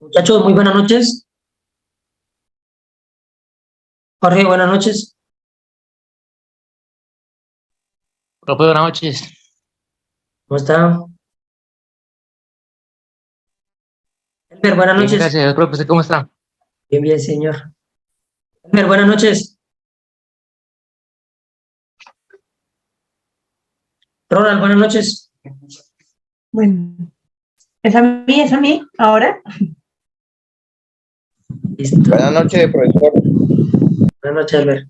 Muchachos, muy buenas noches. Jorge, buenas noches. Profe, buenas noches. ¿Cómo está? Elmer, buenas Bien, noches. gracias, profe. ¿Usted cómo está? Bien, bien, señor. Elmer, buenas noches. Ronald, buenas noches. Bueno, es a mí, ahora. Listo. Buenas noches, profesor. Buenas noches, Elmer.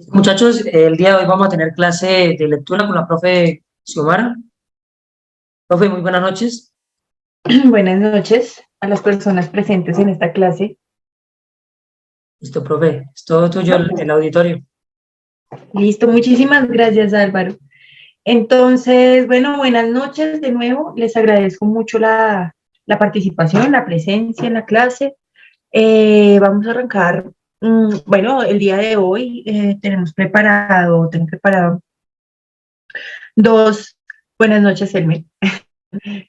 Muchachos, el día de hoy vamos a tener clase de lectura con la profe Xiomara. Profe, muy buenas noches. Buenas noches a las personas presentes en esta clase. Listo, profe. Es todo tuyo el auditorio. Listo, muchísimas gracias, Álvaro. Entonces, bueno, buenas noches de nuevo. Les agradezco mucho la participación, la presencia en la clase. Vamos a arrancar. Bueno, el día de hoy tengo preparado dos. Buenas noches, Elmer.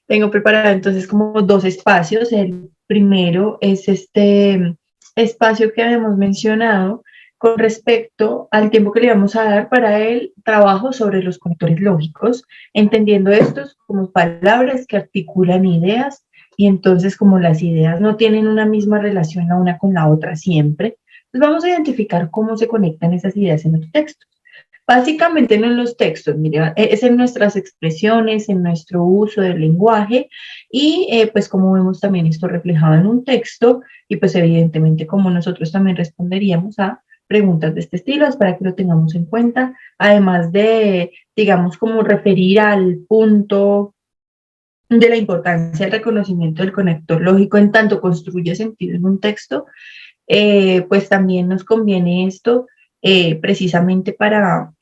Tengo preparado entonces como dos espacios. El primero es este espacio que habíamos mencionado con respecto al tiempo que le vamos a dar para el trabajo sobre los conectores lógicos, entendiendo estos como palabras que articulan ideas y entonces como las ideas no tienen una misma relación la una con la otra siempre, pues vamos a identificar cómo se conectan esas ideas en los textos. Básicamente no en los textos, mire, es en nuestras expresiones, en nuestro uso del lenguaje y pues como vemos también esto reflejado en un texto y pues evidentemente como nosotros también responderíamos a preguntas de este estilo, es para que lo tengamos en cuenta, además de, digamos, como referir al punto de la importancia del reconocimiento del conector lógico en tanto construye sentido en un texto, pues también nos conviene esto precisamente para,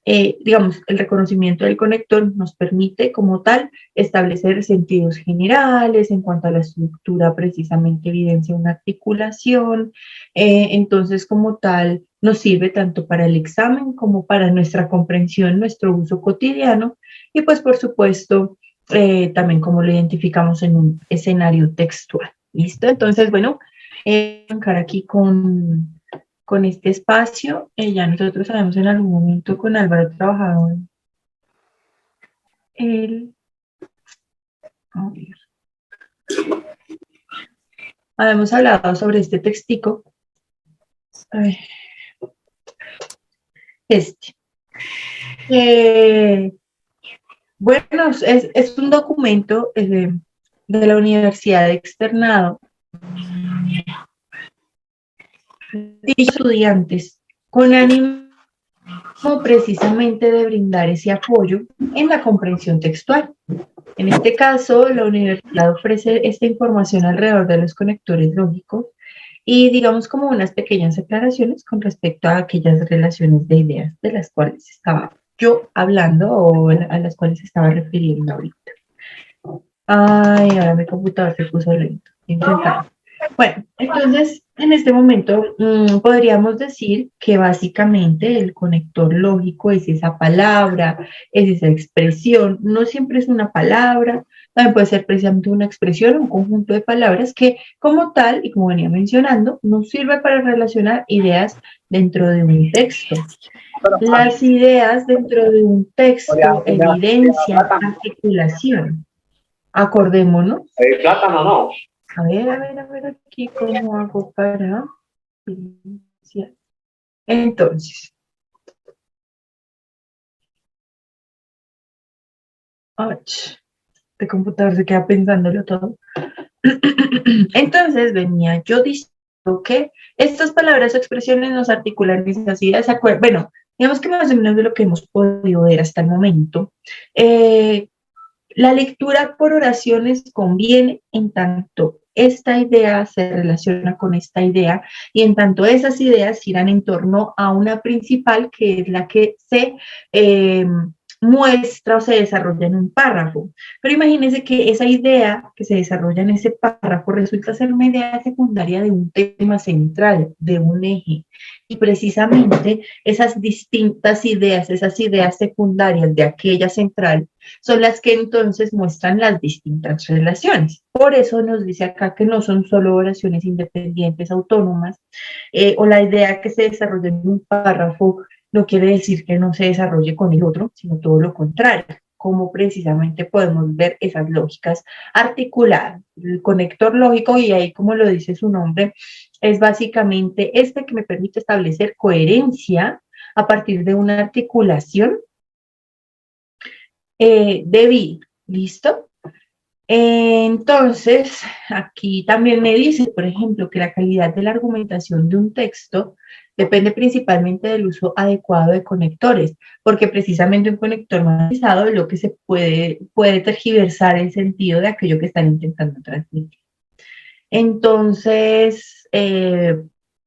digamos, el reconocimiento del conector nos permite como tal establecer sentidos generales en cuanto a la estructura, precisamente evidencia una articulación, entonces como tal nos sirve tanto para el examen como para nuestra comprensión, nuestro uso cotidiano y pues por supuesto también como lo identificamos en un escenario textual. ¿Listo? Entonces, bueno, arrancar aquí con este espacio. Ya nosotros sabemos en algún momento con Álvaro trabajado el... Habíamos hablado sobre este textico. Este. Bueno, es un documento de la Universidad de Externado de estudiantes con ánimo precisamente de brindar ese apoyo en la comprensión textual. En este caso, la universidad ofrece esta información alrededor de los conectores lógicos y digamos como unas pequeñas aclaraciones con respecto a aquellas relaciones de ideas de las cuales estaba yo hablando o a las cuales estaba refiriendo ahorita. Ay, ahora mi computador se puso lento. Intentando. Bueno, entonces en este momento podríamos decir que básicamente el conector lógico es esa palabra, es esa expresión, no siempre es una palabra, también puede ser precisamente una expresión, un conjunto de palabras que como tal, y como venía mencionando, nos sirve para relacionar ideas dentro de un texto. Las ideas dentro de un texto evidencian articulación. Acordémonos. Plátano no. A ver aquí cómo hago para iniciar. Entonces, este computador se queda pensándolo todo. Entonces venía yo diciendo que estas palabras o expresiones nos articulan esas ideas. Bueno, digamos que más o menos de lo que hemos podido ver hasta el momento. La lectura por oraciones conviene en tanto esta idea se relaciona con esta idea y en tanto esas ideas giran en torno a una principal que es la que se muestra o se desarrolla en un párrafo. Pero imagínense que esa idea que se desarrolla en ese párrafo resulta ser una idea secundaria de un tema central, de un eje. Y precisamente esas distintas ideas, esas ideas secundarias de aquella central, son las que entonces muestran las distintas relaciones. Por eso nos dice acá que no son solo oraciones independientes, autónomas, o la idea que se desarrolla en un párrafo no quiere decir que no se desarrolle con el otro, sino todo lo contrario. Cómo precisamente podemos ver esas lógicas articuladas. El conector lógico, y ahí como lo dice su nombre, es básicamente este que me permite establecer coherencia a partir de una articulación debida. ¿Listo? Entonces, aquí también me dice, por ejemplo, que la calidad de la argumentación de un texto depende principalmente del uso adecuado de conectores, porque precisamente un conector mal utilizado es lo que se puede tergiversar el sentido de aquello que están intentando transmitir. Entonces,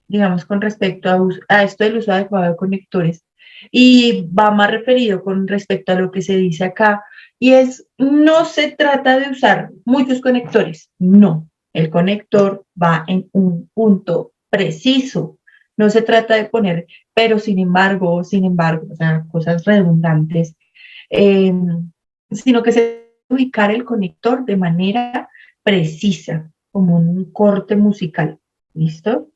digamos, con respecto a esto del uso adecuado de conectores, y va más referido con respecto a lo que se dice acá, y es, no se trata de usar muchos conectores, no, el conector va en un punto preciso, no se trata de poner, pero sin embargo, o sea, cosas redundantes, eh, sino que se debe ubicar el conector de manera precisa, como un corte musical, ¿listo?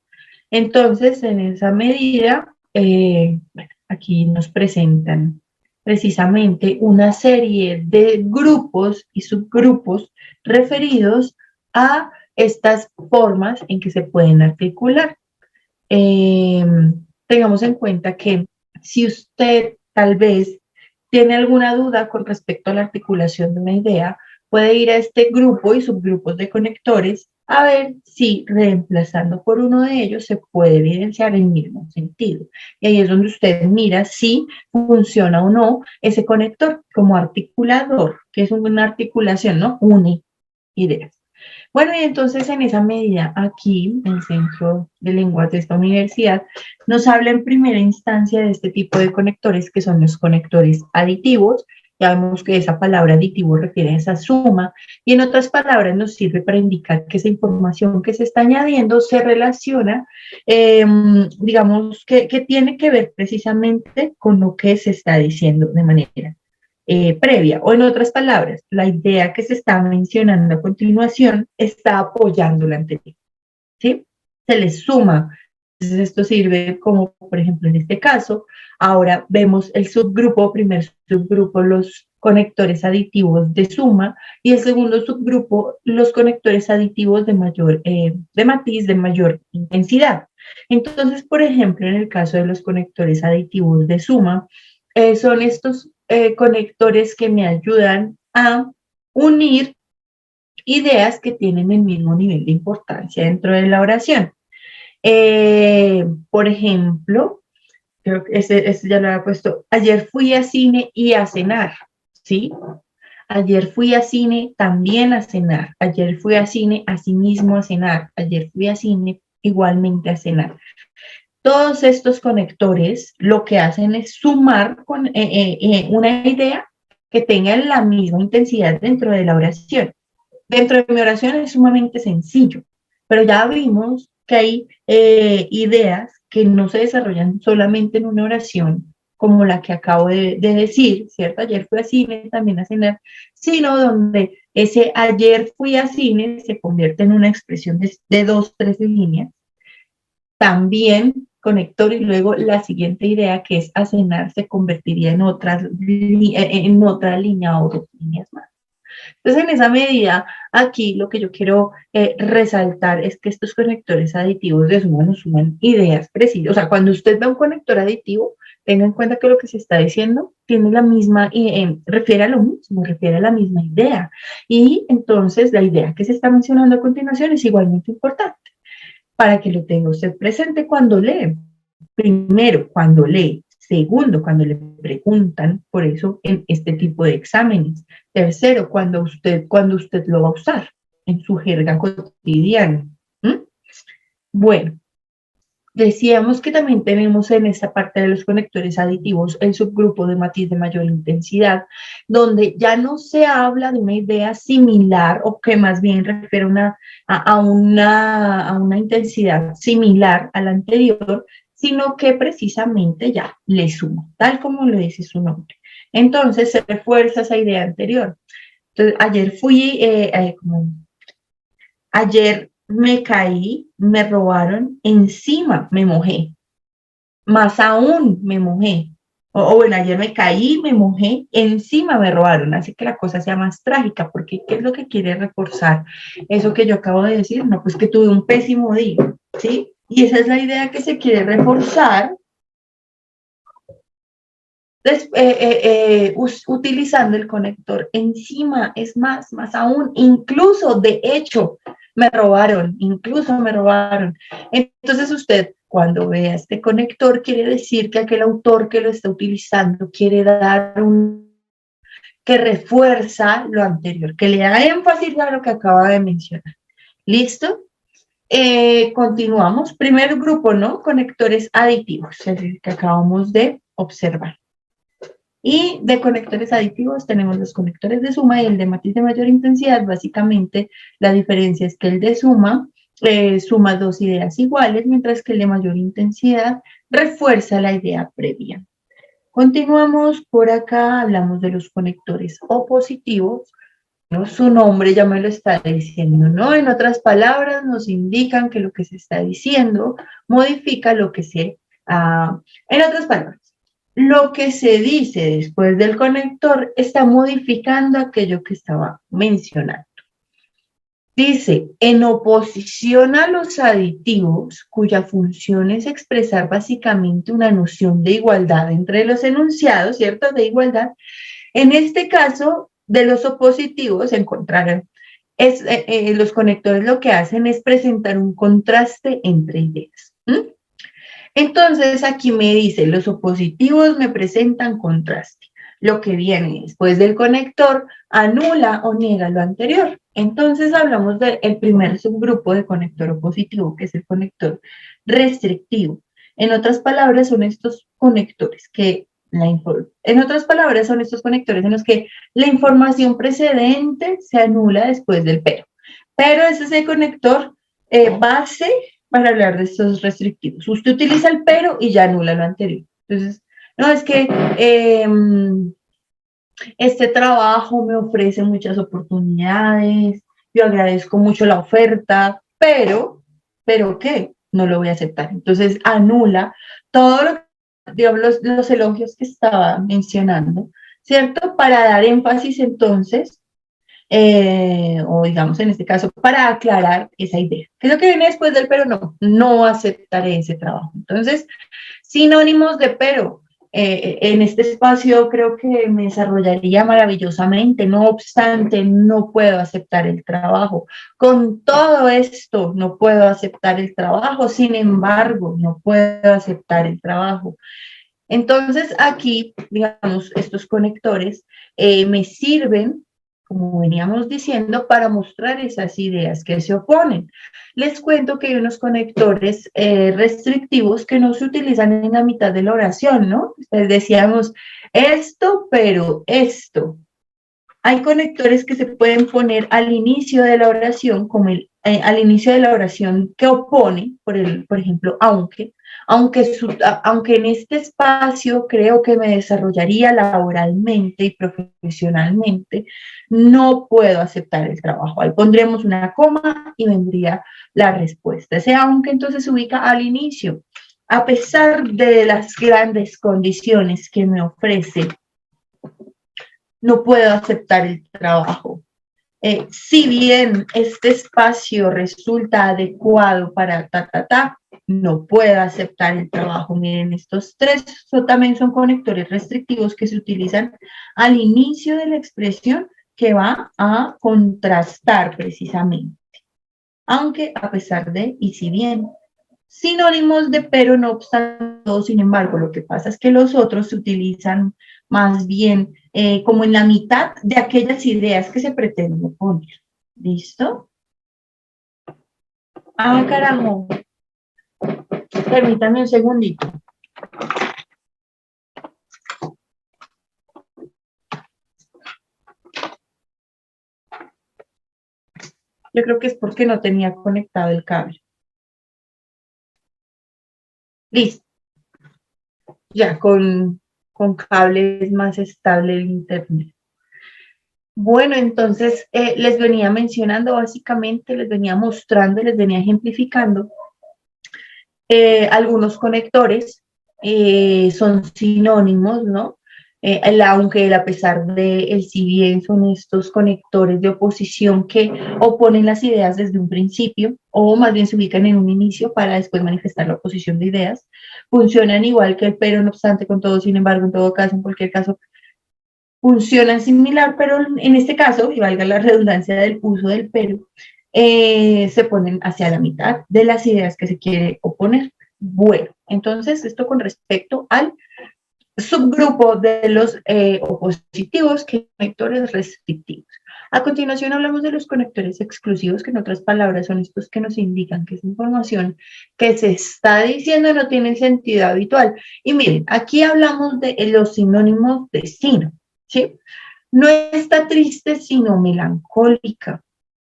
Entonces, en esa medida, bueno, aquí nos presentan precisamente una serie de grupos y subgrupos referidos a estas formas en que se pueden articular. Eh, Tengamos en cuenta que si usted tal vez tiene alguna duda con respecto a la articulación de una idea, puede ir a este grupo y subgrupos de conectores a ver si reemplazando por uno de ellos se puede evidenciar el mismo sentido. Y ahí es donde usted mira si funciona o no ese conector como articulador, que es una articulación, ¿no? Une ideas. Bueno, y entonces en esa medida aquí, el Centro de Lenguas de esta universidad, nos habla en primera instancia de este tipo de conectores que son los conectores aditivos. Ya vemos que esa palabra aditivo refiere a esa suma y en otras palabras nos sirve para indicar que esa información que se está añadiendo se relaciona, digamos, que tiene que ver precisamente con lo que se está diciendo de manera previa, o en otras palabras, la idea que se está mencionando a continuación está apoyando la anterior, ¿sí? Se le suma. Entonces esto sirve como, por ejemplo, en este caso, ahora vemos el subgrupo, primer subgrupo, los conectores aditivos de suma, y el segundo subgrupo, los conectores aditivos de mayor, de matiz, de mayor intensidad. Entonces, por ejemplo, en el caso de los conectores aditivos de suma, son estos conectores que me ayudan a unir ideas que tienen el mismo nivel de importancia dentro de la oración. Por ejemplo, creo que ese ya lo había puesto, ayer fui a cine y a cenar, ¿sí? Ayer fui a cine también a cenar, ayer fui a cine asimismo a cenar, ayer fui a cine igualmente a cenar. Todos estos conectores lo que hacen es sumar con una idea que tenga la misma intensidad dentro de la oración. Dentro de mi oración es sumamente sencillo, pero ya vimos que hay ideas que no se desarrollan solamente en una oración, como la que acabo de decir, ¿cierto? Ayer fui a cine, también a cenar, sino donde ese ayer fui a cine se convierte en una expresión de 2, 3 líneas. También conector y luego la siguiente idea que es a cenar se convertiría en otra línea o 2 líneas más. Entonces, en esa medida, aquí lo que yo quiero resaltar es que estos conectores aditivos de suma nos suman ideas precisas. O sea, cuando usted ve un conector aditivo, tenga en cuenta que lo que se está diciendo tiene la misma, refiere a lo mismo, refiere a la misma idea. Y entonces, la idea que se está mencionando a continuación es igualmente importante para que lo tenga usted presente cuando lee. Primero, cuando lee. Segundo, cuando le preguntan por eso en este tipo de exámenes. Tercero, cuando usted lo va a usar en su jerga cotidiana. ¿Mm? Bueno, Decíamos que también tenemos en esta parte de los conectores aditivos el subgrupo de matiz de mayor intensidad, donde ya no se habla de una idea similar o que más bien refiere a una intensidad similar a la anterior, sino que precisamente ya le suma, tal como le dice su nombre. Entonces se refuerza esa idea anterior. Entonces, ayer me caí, me robaron, encima me mojé, más aún me mojé. O bueno, ayer me caí, me mojé, encima me robaron, así que la cosa sea más trágica, porque ¿qué es lo que quiere reforzar? Eso que yo acabo de decir, no, pues que tuve un pésimo día, ¿sí? Y esa es la idea que se quiere reforzar utilizando el conector encima, es más aún, incluso de hecho, incluso me robaron. Entonces usted, cuando vea este conector, quiere decir que aquel autor que lo está utilizando quiere dar que refuerza lo anterior, que le da énfasis a lo que acaba de mencionar. ¿Listo? Continuamos. Primer grupo, ¿no? Conectores aditivos, es el que acabamos de observar. Y de conectores aditivos tenemos los conectores de suma y el de matiz de mayor intensidad. Básicamente la diferencia es que el de suma suma dos ideas iguales, mientras que el de mayor intensidad refuerza la idea previa. Continuamos por acá, hablamos de los conectores opositivos. ¿No? Su nombre ya me lo está diciendo, ¿no? En otras palabras, nos indican que lo que se está diciendo modifica lo que se... en otras palabras, lo que se dice después del conector está modificando aquello que estaba mencionando. Dice, en oposición a los aditivos, cuya función es expresar básicamente una noción de igualdad entre los enunciados, ¿cierto? De igualdad. En este caso, de los opositivos, los conectores lo que hacen es presentar un contraste entre ideas. Entonces, aquí me dice, los opositivos me presentan contraste. Lo que viene después del conector anula o niega lo anterior. Entonces, hablamos del primer subgrupo de conector opositivo, que es el conector restrictivo. En otras palabras, son estos conectores en los que la información precedente se anula después del pero. Pero ese es el conector base para hablar de estos restrictivos. Usted utiliza el pero y ya anula lo anterior. Entonces, no, es que este trabajo me ofrece muchas oportunidades, yo agradezco mucho la oferta, pero ¿qué? No lo voy a aceptar. Entonces, anula todo lo digamos, los elogios que estaba mencionando, ¿cierto? Para dar énfasis entonces, o digamos en este caso, para aclarar esa idea. ¿Qué es lo que viene después del pero? No aceptaré ese trabajo. Entonces, sinónimos de pero. En este espacio creo que me desarrollaría maravillosamente, no obstante, no puedo aceptar el trabajo. Con todo esto, no puedo aceptar el trabajo, sin embargo, no puedo aceptar el trabajo. Entonces, aquí, digamos, estos conectores me sirven, como veníamos diciendo, para mostrar esas ideas que se oponen. Les cuento que hay unos conectores restrictivos que no se utilizan en la mitad de la oración, ¿no? Les decíamos esto, pero esto. Hay conectores que se pueden poner al inicio de la oración, como al inicio de la oración que opone, por ejemplo, aunque en este espacio creo que me desarrollaría laboralmente y profesionalmente, no puedo aceptar el trabajo. Ahí pondremos una coma y vendría la respuesta. Ese aunque entonces se ubica al inicio. A pesar de las grandes condiciones que me ofrece, no puedo aceptar el trabajo. Si bien este espacio resulta adecuado para no puedo aceptar el trabajo. Miren, estos tres también son conectores restrictivos que se utilizan al inicio de la expresión que va a contrastar precisamente. Aunque, a pesar de, y si bien, sinónimos de pero, no obstante, sin embargo, lo que pasa es que los otros se utilizan más bien como en la mitad de aquellas ideas que se pretenden poner. ¿Listo? Ah, carajo. Permítanme un segundito. Yo creo que es porque no tenía conectado el cable. Listo. Ya con cable es más estable el internet. Bueno, entonces les venía mencionando básicamente, les venía mostrando, les venía ejemplificando algunos conectores, son sinónimos, ¿no? Aunque a pesar de el si bien son estos conectores de oposición que oponen las ideas desde un principio, o más bien se ubican en un inicio para después manifestar la oposición de ideas, funcionan igual que el pero, no obstante, con todo, sin embargo, en todo caso, en cualquier caso, funcionan similar, pero en este caso, y valga la redundancia del uso del pero, se ponen hacia la mitad de las ideas que se quiere oponer. Bueno, entonces esto con respecto al subgrupo de los opositivos, que son conectores restrictivos. A continuación hablamos de los conectores exclusivos, que en otras palabras son estos que nos indican que esa información que se está diciendo no tiene sentido habitual. Y miren, aquí hablamos de los sinónimos de sino, ¿sí? No está triste, sino melancólica.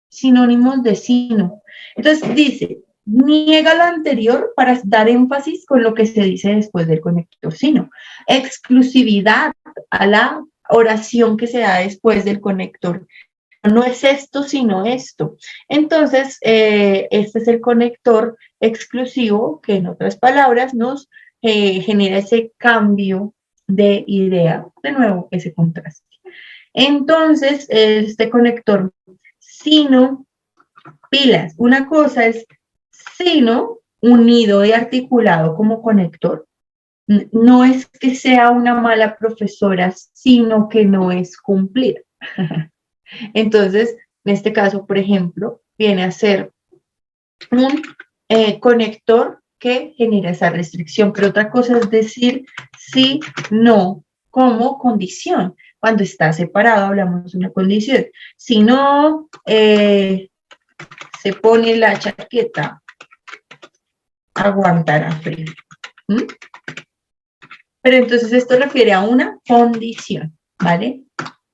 Sinónimos de sino. Entonces dice, niega lo anterior para dar énfasis con lo que se dice después del conector sino. Exclusividad a la oración que se da después del conector. No es esto, sino esto. Entonces, este es el conector exclusivo que, en otras palabras, nos genera ese cambio de idea, de nuevo, ese contraste. Entonces, este conector sino, pilas, una cosa es sino unido y articulado como conector. No es que sea una mala profesora, sino que no es cumplir. Entonces, en este caso, por ejemplo, viene a ser un conector que genera esa restricción, pero otra cosa es decir sí, no, como condición. Cuando está separado hablamos de una condición. Si no se pone la chaqueta, aguantará frío. ¿Mm? Pero entonces esto refiere a una condición, ¿vale?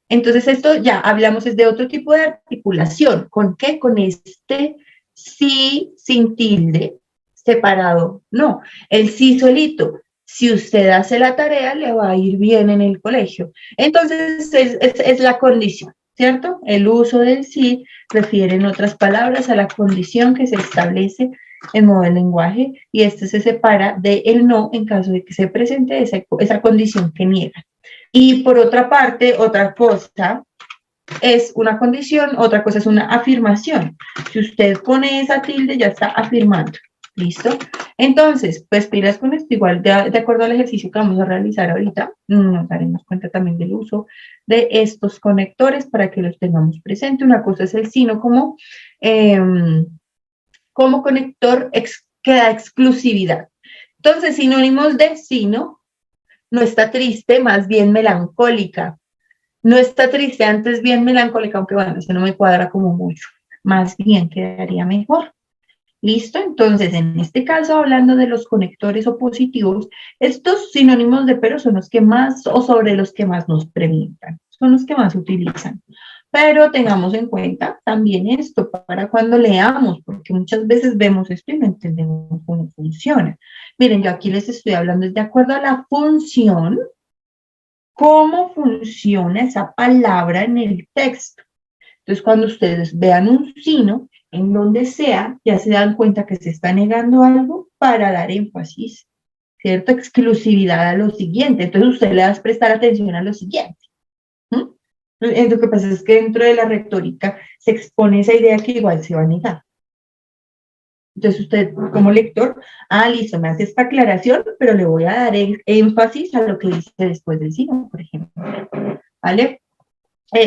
Entonces esto ya hablamos es de otro tipo de articulación. ¿Con qué? Con este sí sin tilde separado. No, el sí solito. Si usted hace la tarea, le va a ir bien en el colegio. Entonces es la condición, ¿cierto? El uso del sí refiere, en otras palabras, a la condición que se establece en modo del lenguaje, y este se separa del no en caso de que se presente esa condición que niega. Y por otra parte, otra cosa es una condición, otra cosa es una afirmación. Si usted pone esa tilde, ya está afirmando. ¿Listo? Entonces, pues pilas con esto. Igual, de acuerdo al ejercicio que vamos a realizar ahorita, nos daremos cuenta también del uso de estos conectores para que los tengamos presente. Una cosa es el sino como conector que da exclusividad. Entonces, sinónimos de sino: no está triste, más bien melancólica. No está triste, antes bien melancólica, aunque bueno, eso no me cuadra como mucho. Más bien quedaría mejor. ¿Listo? Entonces, en este caso, hablando de los conectores opositivos, estos sinónimos de pero son los que más, o sobre los que más nos preguntan, son los que más utilizan. Pero tengamos en cuenta también esto para cuando leamos, porque muchas veces vemos esto y no entendemos cómo funciona. Miren, yo aquí les estoy hablando de acuerdo a la función, cómo funciona esa palabra en el texto. Entonces, cuando ustedes vean un sino, en donde sea, ya se dan cuenta que se está negando algo para dar énfasis, ¿cierto? Exclusividad a lo siguiente. Entonces, usted le va a prestar atención a lo siguiente. Lo que pasa es que dentro de la retórica se expone esa idea que igual se va a negar. Entonces, usted como lector, listo, me hace esta aclaración, pero le voy a dar énfasis a lo que dice después del sino, por ejemplo. ¿Vale?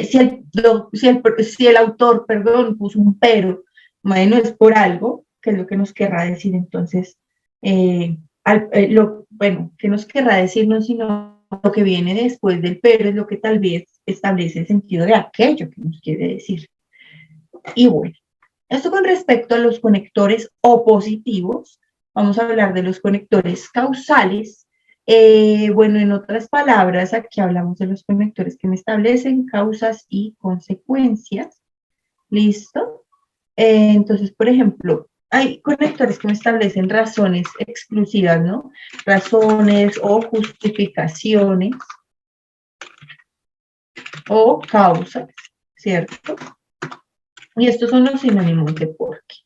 Si el autor, perdón, puso un pero, bueno, es por algo, que es lo que nos querrá decir entonces, ¿qué nos querrá decir? No, sino lo que viene después del pero es lo que tal vez establece el sentido de aquello que nos quiere decir. Y bueno, esto con respecto a los conectores opositivos, vamos a hablar de los conectores causales. Bueno, en otras palabras, aquí hablamos de los conectores que me establecen causas y consecuencias. ¿Listo? Entonces, por ejemplo, hay conectores que me establecen razones exclusivas, ¿no? Razones o justificaciones o causas, ¿cierto? Y estos son los sinónimos de porque.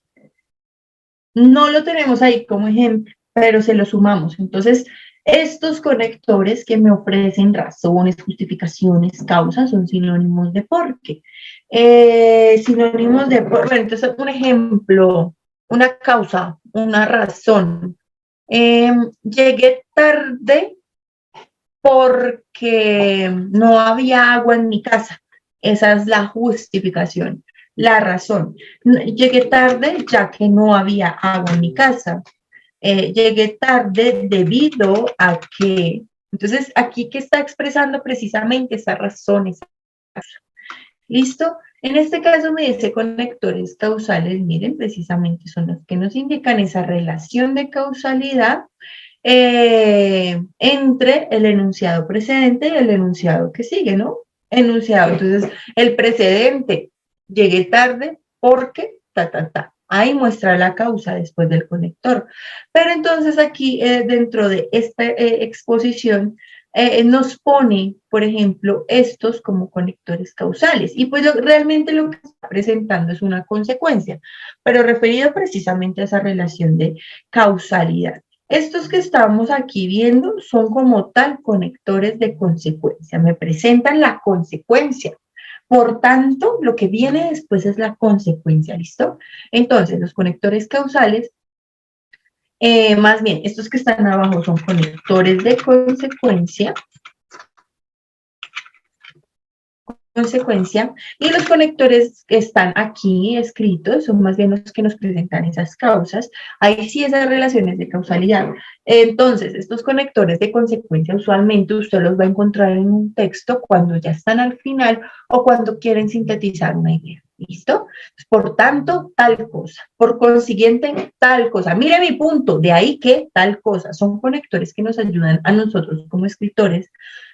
No lo tenemos ahí como ejemplo, pero se lo sumamos. Entonces, estos conectores que me ofrecen razones, justificaciones, causas, son sinónimos de porque. Sinónimos de por, bueno, entonces, un ejemplo, una causa, una razón. Llegué tarde porque no había agua en mi casa. Esa es la justificación, la razón. Llegué tarde ya que no había agua en mi casa. Llegué tarde debido a que... Entonces, aquí que está expresando precisamente esa razón, esa razón. ¿Listo? En este caso me dice conectores causales, miren, precisamente son los que nos indican esa relación de causalidad entre el enunciado precedente y el enunciado que sigue, ¿no? Enunciado, entonces, el precedente, llegué tarde porque, ahí muestra la causa después del conector. Pero entonces aquí, dentro de esta exposición, nos pone, por ejemplo, estos como conectores causales. Y pues realmente lo que está presentando es una consecuencia, pero referido precisamente a esa relación de causalidad. Estos que estamos aquí viendo son como tal conectores de consecuencia, me presentan la consecuencia. Por tanto, lo que viene después es la consecuencia, ¿listo? Entonces, los conectores causales, más bien, estos que están abajo son conectores de consecuencia, y los conectores que están aquí escritos son más bien los que nos presentan esas causas, ahí sí esas relaciones de causalidad. Entonces, estos conectores de consecuencia usualmente usted los va a encontrar en un texto cuando ya están al final o cuando quieren sintetizar una idea. ¿Listo? Por tanto, tal cosa. Por consiguiente, tal cosa. Mire mi punto, de ahí que tal cosa. Son conectores que nos ayudan a nosotros como escritores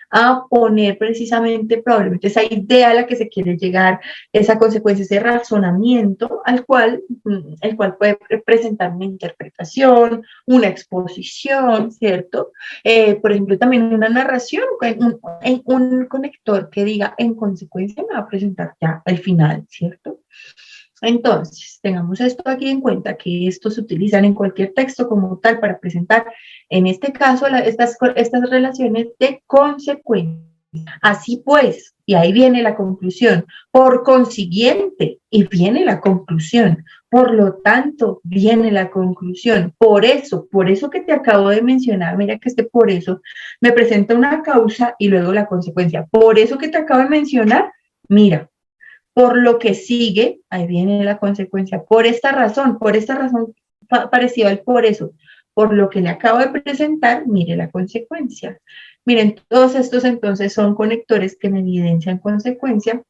a poner precisamente probablemente esa idea a la que se quiere llegar, esa consecuencia, ese razonamiento al cual, el cual puede presentar una interpretación, una exposición, ¿cierto? Por ejemplo, también una narración, un conector que diga en consecuencia me va a presentar ya al final, ¿cierto? Entonces, tengamos esto aquí en cuenta, que estos se utilizan en cualquier texto como tal para presentar, en este caso, estas relaciones de consecuencia. Así pues, y ahí viene la conclusión, por consiguiente, y viene la conclusión, por lo tanto, viene la conclusión, por eso que te acabo de mencionar, mira que por eso me presenta una causa y luego la consecuencia, por eso que te acabo de mencionar, mira, por lo que sigue, ahí viene la consecuencia, por esta razón parecida al por eso, por lo que le acabo de presentar, mire la consecuencia. Miren, todos estos entonces son conectores que me evidencian consecuencia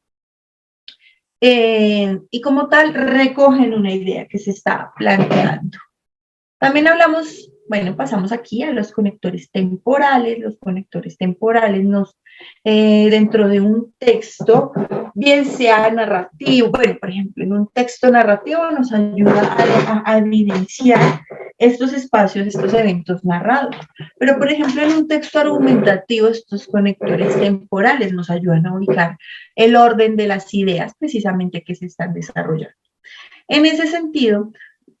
y como tal recogen una idea que se está planteando. También hablamos, bueno, pasamos aquí a los conectores temporales. Los conectores temporales dentro de un texto, bien sea narrativo, bueno, por ejemplo, en un texto narrativo nos ayuda a evidenciar estos espacios, estos eventos narrados. Pero, por ejemplo, en un texto argumentativo, estos conectores temporales nos ayudan a ubicar el orden de las ideas precisamente que se están desarrollando. En ese sentido,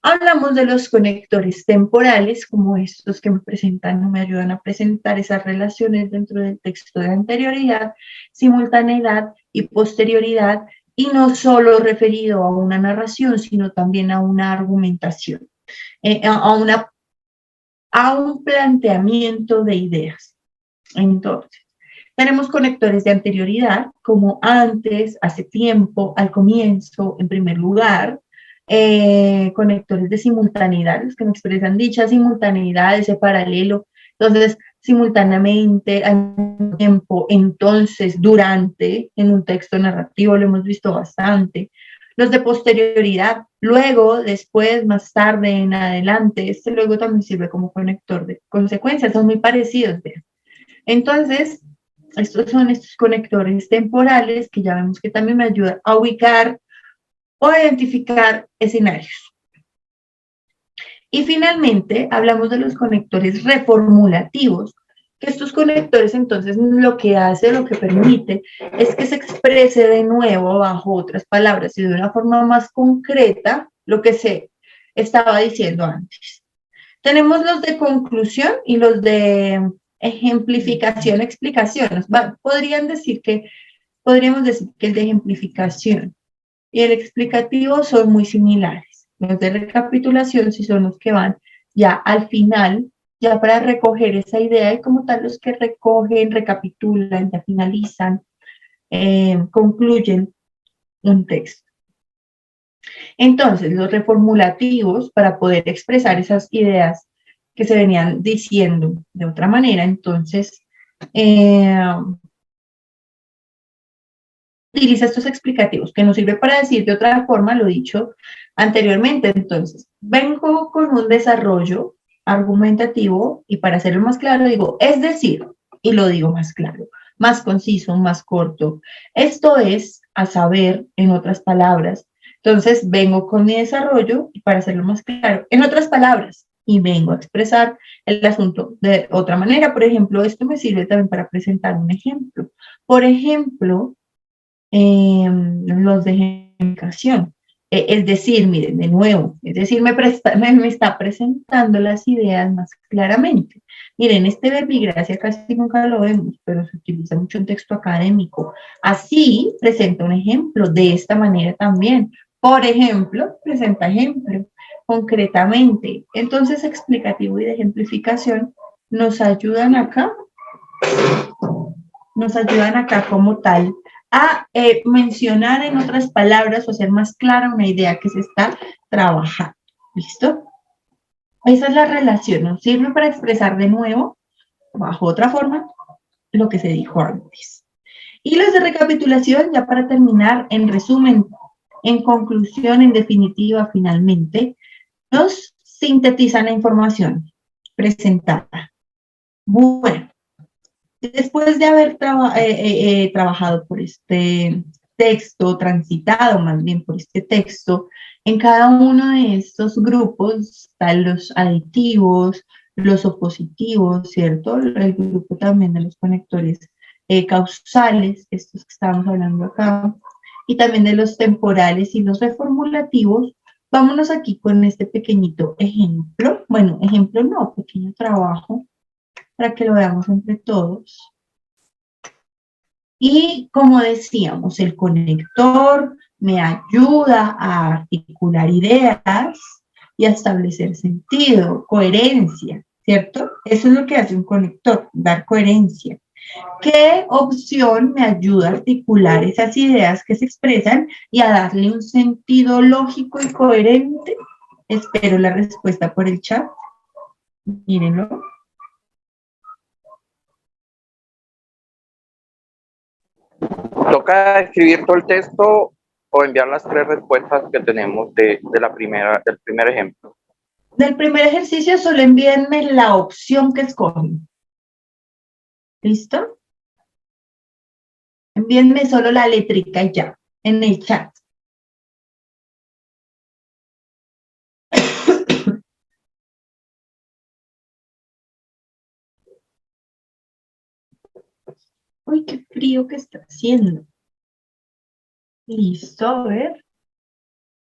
hablamos de los conectores temporales, como estos que me presentan o me ayudan a presentar esas relaciones dentro del texto de anterioridad, simultaneidad y posterioridad, y no solo referido a una narración, sino también a una argumentación, a un planteamiento de ideas. Entonces, tenemos conectores de anterioridad, como antes, hace tiempo, al comienzo, en primer lugar. Conectores de simultaneidad, los que me expresan dicha simultaneidad, ese paralelo. Entonces, simultáneamente, al mismo tiempo, entonces, durante, en un texto narrativo lo hemos visto bastante. Los de posterioridad, luego, después, más tarde, en adelante, este luego también sirve como conector de consecuencias, son muy parecidos, vean. Entonces, estos son estos conectores temporales que ya vemos que también me ayudan a ubicar o a identificar escenarios. Y finalmente, hablamos de los conectores reformulativos, que estos conectores entonces lo que hace, lo que permite, es que se exprese de nuevo bajo otras palabras y de una forma más concreta lo que se estaba diciendo antes. Tenemos los de conclusión y los de ejemplificación, explicaciones. Podríamos decir que el de ejemplificación y el explicativo son muy similares. Los de recapitulación sí son los que van ya al final, ya para recoger esa idea, y como tal los que recogen, recapitulan, ya finalizan, concluyen un texto. Entonces, los reformulativos, para poder expresar esas ideas que se venían diciendo de otra manera, entonces, utiliza estos explicativos, que nos sirve para decir de otra forma lo dicho anteriormente. Entonces, vengo con un desarrollo argumentativo y para hacerlo más claro digo, es decir, y lo digo más claro, más conciso, más corto. Esto es a saber, en otras palabras. Entonces, vengo con mi desarrollo y para hacerlo más claro, en otras palabras, y vengo a expresar el asunto de otra manera. Por ejemplo, esto me sirve también para presentar un ejemplo. Por ejemplo, los de ejemplificación. Es decir, miren, de nuevo, es decir, me está presentando las ideas más claramente. Miren, este verbigracia casi nunca lo vemos, pero se utiliza mucho en texto académico. Así presenta un ejemplo, de esta manera también. Por ejemplo, presenta ejemplo, concretamente. Entonces, explicativo y de ejemplificación nos ayudan acá como tal a mencionar en otras palabras o hacer más clara una idea que se está trabajando. ¿Listo? Esa es la relación. Nos sirve para expresar de nuevo, bajo otra forma, lo que se dijo antes. Y los de recapitulación, ya para terminar, en resumen, en conclusión, en definitiva, finalmente, nos sintetizan la información presentada. Bueno, después de haber trabajado por este texto, transitado más bien por este texto, en cada uno de estos grupos están los aditivos, los opositivos, ¿cierto? El grupo también de los conectores causales, estos que estábamos hablando acá, y también de los temporales y los reformulativos. Vámonos aquí con este pequeñito ejemplo. Bueno, ejemplo no, pequeño trabajo, para que lo veamos entre todos. Y como decíamos, el conector me ayuda a articular ideas y a establecer sentido, coherencia, ¿cierto? Eso es lo que hace un conector, dar coherencia. ¿Qué opción me ayuda a articular esas ideas que se expresan y a darle un sentido lógico y coherente? Espero la respuesta por el chat. Mírenlo. Toca escribir todo el texto o enviar las 3 respuestas que tenemos del primer ejemplo. Del primer ejercicio solo envíenme la opción que escogen. ¿Listo? Envíenme solo la letrica y ya, en el chat. Uy, qué frío que está haciendo. Listo, a ver.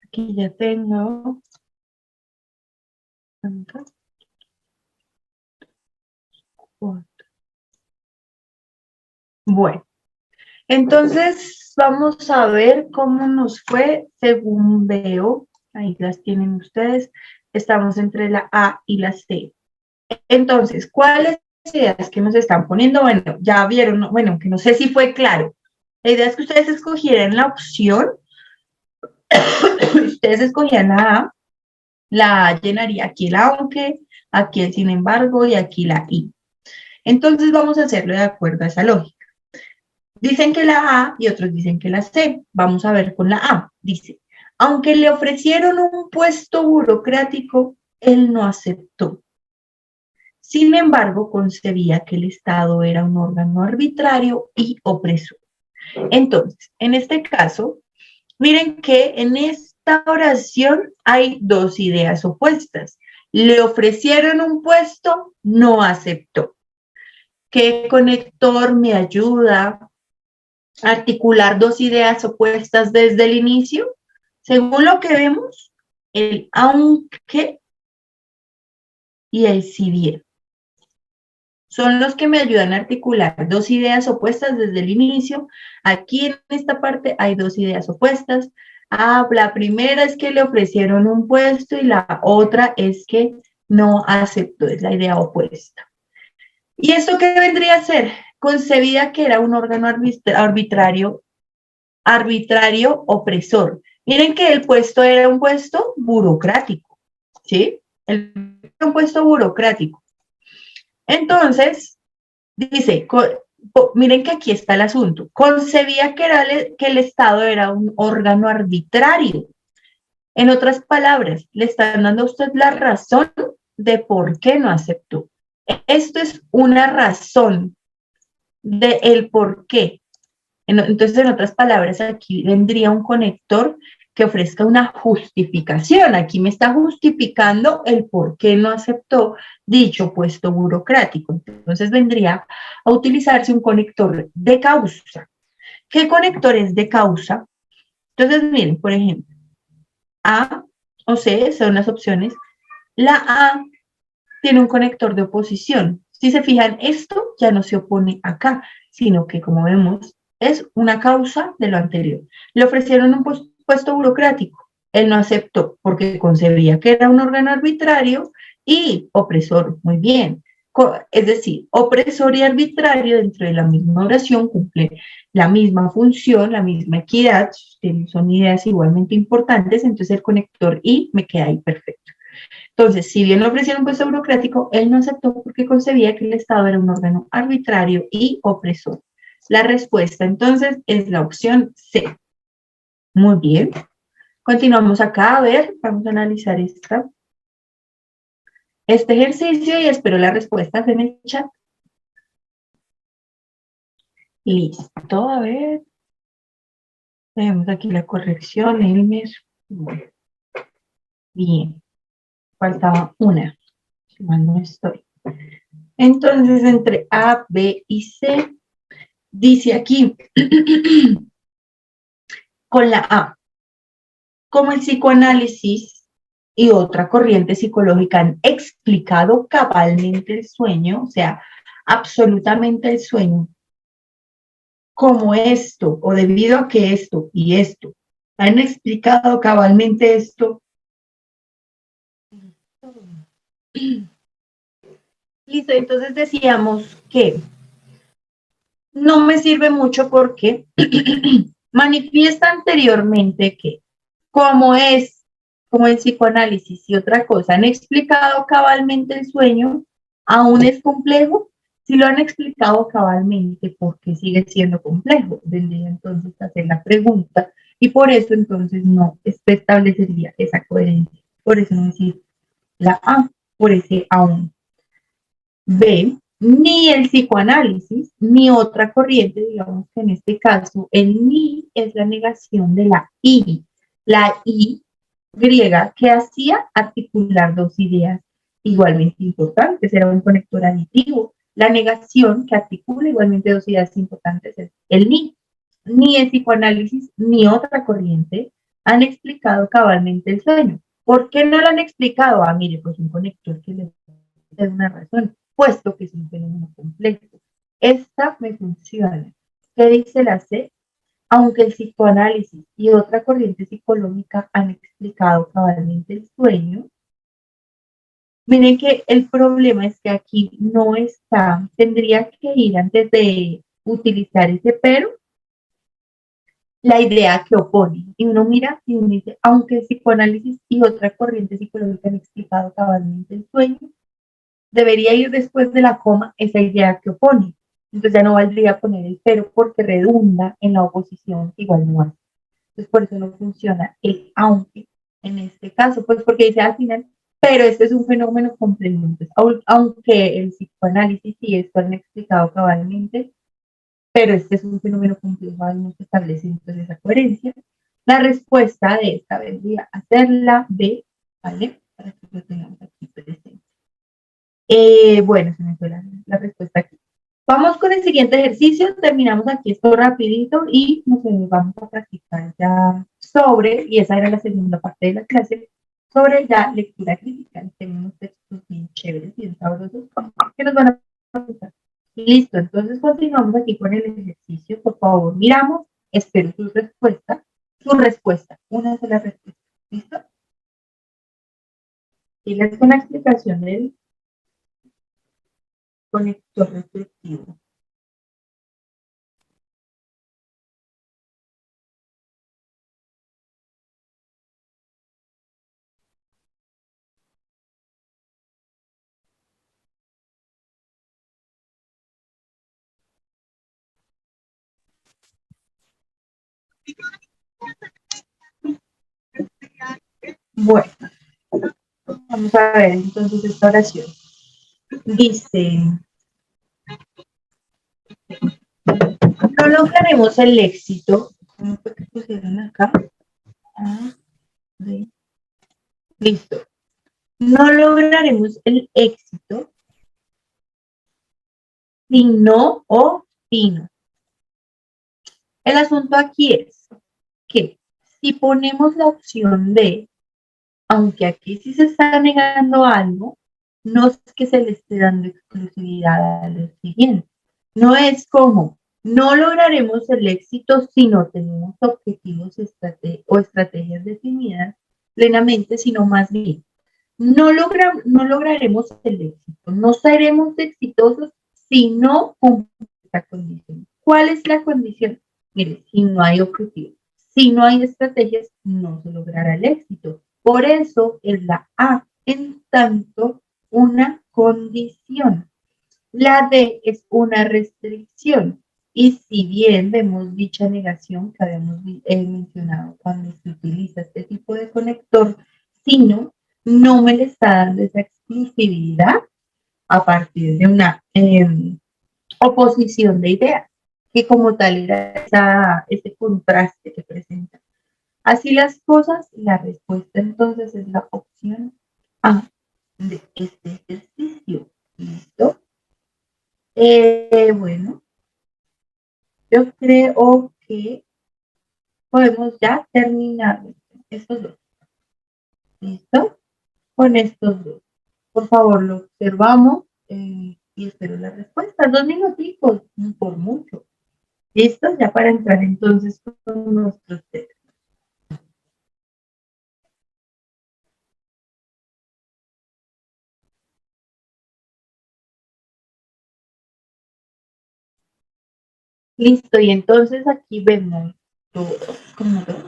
Aquí ya tengo. Bueno, entonces vamos a ver cómo nos fue según veo. Ahí las tienen ustedes. Estamos entre la A y la C. Entonces, ¿cuáles ideas que nos están poniendo? Bueno, ya vieron, bueno, que no sé si fue claro. La idea es que ustedes escogieran la opción. Ustedes escogían la A llenaría aquí el aunque, aquí el sin embargo y aquí la y. Entonces vamos a hacerlo de acuerdo a esa lógica. Dicen que la A y otros dicen que la C. Vamos a ver con la A. Dice, Aunque le ofrecieron un puesto burocrático, él no aceptó. Sin embargo, concebía que el Estado era un órgano arbitrario y opresor. Entonces, en este caso, miren que en esta oración hay dos ideas opuestas. Le ofrecieron un puesto, no aceptó. ¿Qué conector me ayuda a articular dos ideas opuestas desde el inicio? Según lo que vemos, el aunque y el si bien son los que me ayudan a articular dos ideas opuestas desde el inicio. Aquí en esta parte hay dos ideas opuestas. La primera es que le ofrecieron un puesto y la otra es que no aceptó, es la idea opuesta. ¿Y esto qué vendría a ser? Concebida que era un órgano arbitrario opresor. Miren que el puesto era un puesto burocrático, ¿sí? Un puesto burocrático. Entonces, dice, miren que aquí está el asunto. Concebía que el Estado era un órgano arbitrario. En otras palabras, le están dando a usted la razón de por qué no aceptó. Esto es una razón de el por qué. Entonces, en otras palabras, aquí vendría un conector que ofrezca una justificación. Aquí me está justificando el por qué no aceptó dicho puesto burocrático. Entonces, vendría a utilizarse un conector de causa. ¿Qué conector es de causa? Entonces, miren, por ejemplo, A o C son las opciones. La A tiene un conector de oposición. Si se fijan, esto ya no se opone acá, sino que, como vemos, es una causa de lo anterior. Le ofrecieron un puesto burocrático. Él no aceptó porque concebía que era un órgano arbitrario y opresor. Muy bien. Es decir, opresor y arbitrario dentro de la misma oración cumple la misma función, la misma equidad, son ideas igualmente importantes, entonces el conector y me queda ahí perfecto. Entonces, si bien le ofrecieron un puesto burocrático, él no aceptó porque concebía que el Estado era un órgano arbitrario y opresor. La respuesta, entonces, es la opción C. Muy bien. Continuamos acá, a ver, vamos a analizar este ejercicio y espero las respuestas en el chat. Listo, a ver. Tenemos aquí la corrección, Elmer. Bueno. Bien. Faltaba una, si mal no estoy. Entonces, entre A, B y C, dice aquí, con la A, como el psicoanálisis y otra corriente psicológica han explicado cabalmente el sueño, o sea, absolutamente el sueño, como esto, o debido a que esto y esto han explicado cabalmente esto. Listo, entonces decíamos que no me sirve mucho porque manifiesta anteriormente que como el psicoanálisis y otra cosa han explicado cabalmente el sueño, aún es complejo. Si lo han explicado cabalmente, ¿por qué sigue siendo complejo? Vendría entonces a hacer la pregunta y por eso entonces no establecería esa coherencia. Por eso no decir la A, por ese aún. B, ni el psicoanálisis, ni otra corriente, digamos que en este caso, el ni es la negación de la I griega que hacía articular dos ideas igualmente importantes, era un conector aditivo. La negación que articula igualmente dos ideas importantes es el ni. Ni el psicoanálisis ni otra corriente han explicado cabalmente el sueño. ¿Por qué no lo han explicado? Mire, pues un conector que le da una razón, puesto que es un fenómeno complejo. Esta me funciona. ¿Qué dice la C? Aunque el psicoanálisis y otra corriente psicológica han explicado cabalmente el sueño, miren que el problema es que aquí no está, tendría que ir antes de utilizar ese pero, la idea que opone. Y uno mira y uno dice, aunque el psicoanálisis y otra corriente psicológica han explicado cabalmente el sueño, debería ir después de la coma esa idea que opone. Entonces ya no valdría poner el pero porque redunda en la oposición, igual no hace. Entonces, por eso no funciona el aunque en este caso, pues porque dice al final, pero este es un fenómeno complejo. Entonces, aunque el psicoanálisis y esto han explicado cabalmente, pero este es un fenómeno complejo, ahí no se establece entonces esa coherencia. La respuesta de esta vendría a ser la B, ¿vale? Para que lo tengamos aquí presente. Bueno, se me fue la respuesta aquí. Vamos con el siguiente ejercicio, terminamos aquí esto rapidito y nos vamos a practicar ya sobre, y esa era la segunda parte de la clase, sobre ya lectura crítica. Tenemos textos bien chéveres, bien sabrosos, que nos van a presentar. Listo, entonces continuamos aquí con el ejercicio, por favor, miramos, espero su respuesta, una sola respuesta, ¿listo? Y les con la explicación del conector reflectivo. Bueno, vamos a ver entonces esta oración. Dice, no lograremos el éxito. ¿Cómo fue que pusieron acá? Listo. No lograremos el éxito si no opino. El asunto aquí es que si ponemos la opción de, aunque aquí sí se está negando algo, no es que se le esté dando exclusividad a lo siguiente. No es como, no lograremos el éxito si no tenemos objetivos o estrategias definidas plenamente, sino más bien, no lograremos el éxito, no seremos exitosos si no cumplimos esta condición. ¿Cuál es la condición? Mire, si no hay objetivos, si no hay estrategias, no se logrará el éxito. Por eso es la A, en tanto una condición. La D es una restricción. Y si bien vemos dicha negación que habíamos mencionado cuando se utiliza este tipo de conector, sino no me le está dando esa exclusividad a partir de una oposición de ideas, que como tal era ese contraste que presenta. Así las cosas, la respuesta entonces es la opción A de este ejercicio. ¿Listo? Bueno, yo creo que podemos ya terminar estos dos. ¿Listo? Con estos dos. Por favor, lo observamos y espero la respuesta. 2 minutitos, por mucho. ¿Listo? Ya para entrar entonces con nuestros textos. Listo, y entonces aquí vemos todo, como dos,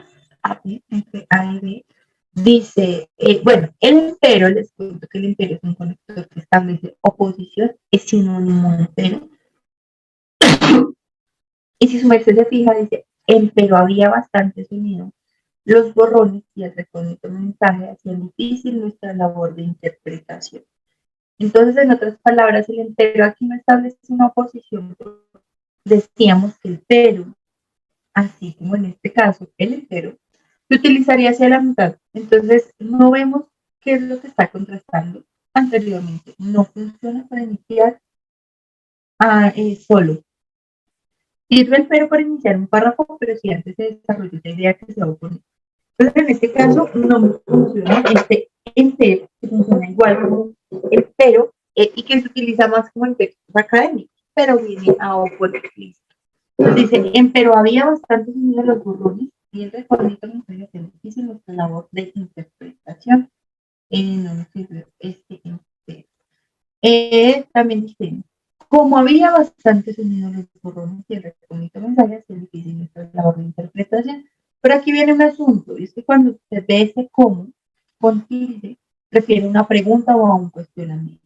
entre A y B. Dice, bueno, el entero, les cuento que el entero es un conector que establece oposición, es sinónimo de entero. Y si su merced se fija, dice, pero había bastante sonido. Los borrones y el recóndito mensaje hacían difícil nuestra labor de interpretación. Entonces, en otras palabras, el entero aquí no establece una oposición. Decíamos que el pero, así como en este caso, el entero, se utilizaría hacia la mitad. Entonces, no vemos qué es lo que está contrastando anteriormente. No funciona para iniciar solo. Sirve el pero para iniciar un párrafo, pero si antes se desarrolla esa idea que se va a oponer. Entonces, en este caso, no funciona este entero, que funciona igual como el pero, y que se utiliza más como en textos académicos, pero viene a oponer. Entonces dice, pero había bastantes niños los borrones y el recordito nos hace difícil nuestra labor de interpretación. No nos sirve este entero. También dice, como había bastante sonido en los borrones y el recordito mensaje, es difícil nuestra labor de interpretación. Pero aquí viene un asunto, y es que cuando usted ve ese cómo, con tilde, refiere a una pregunta o a un cuestionamiento.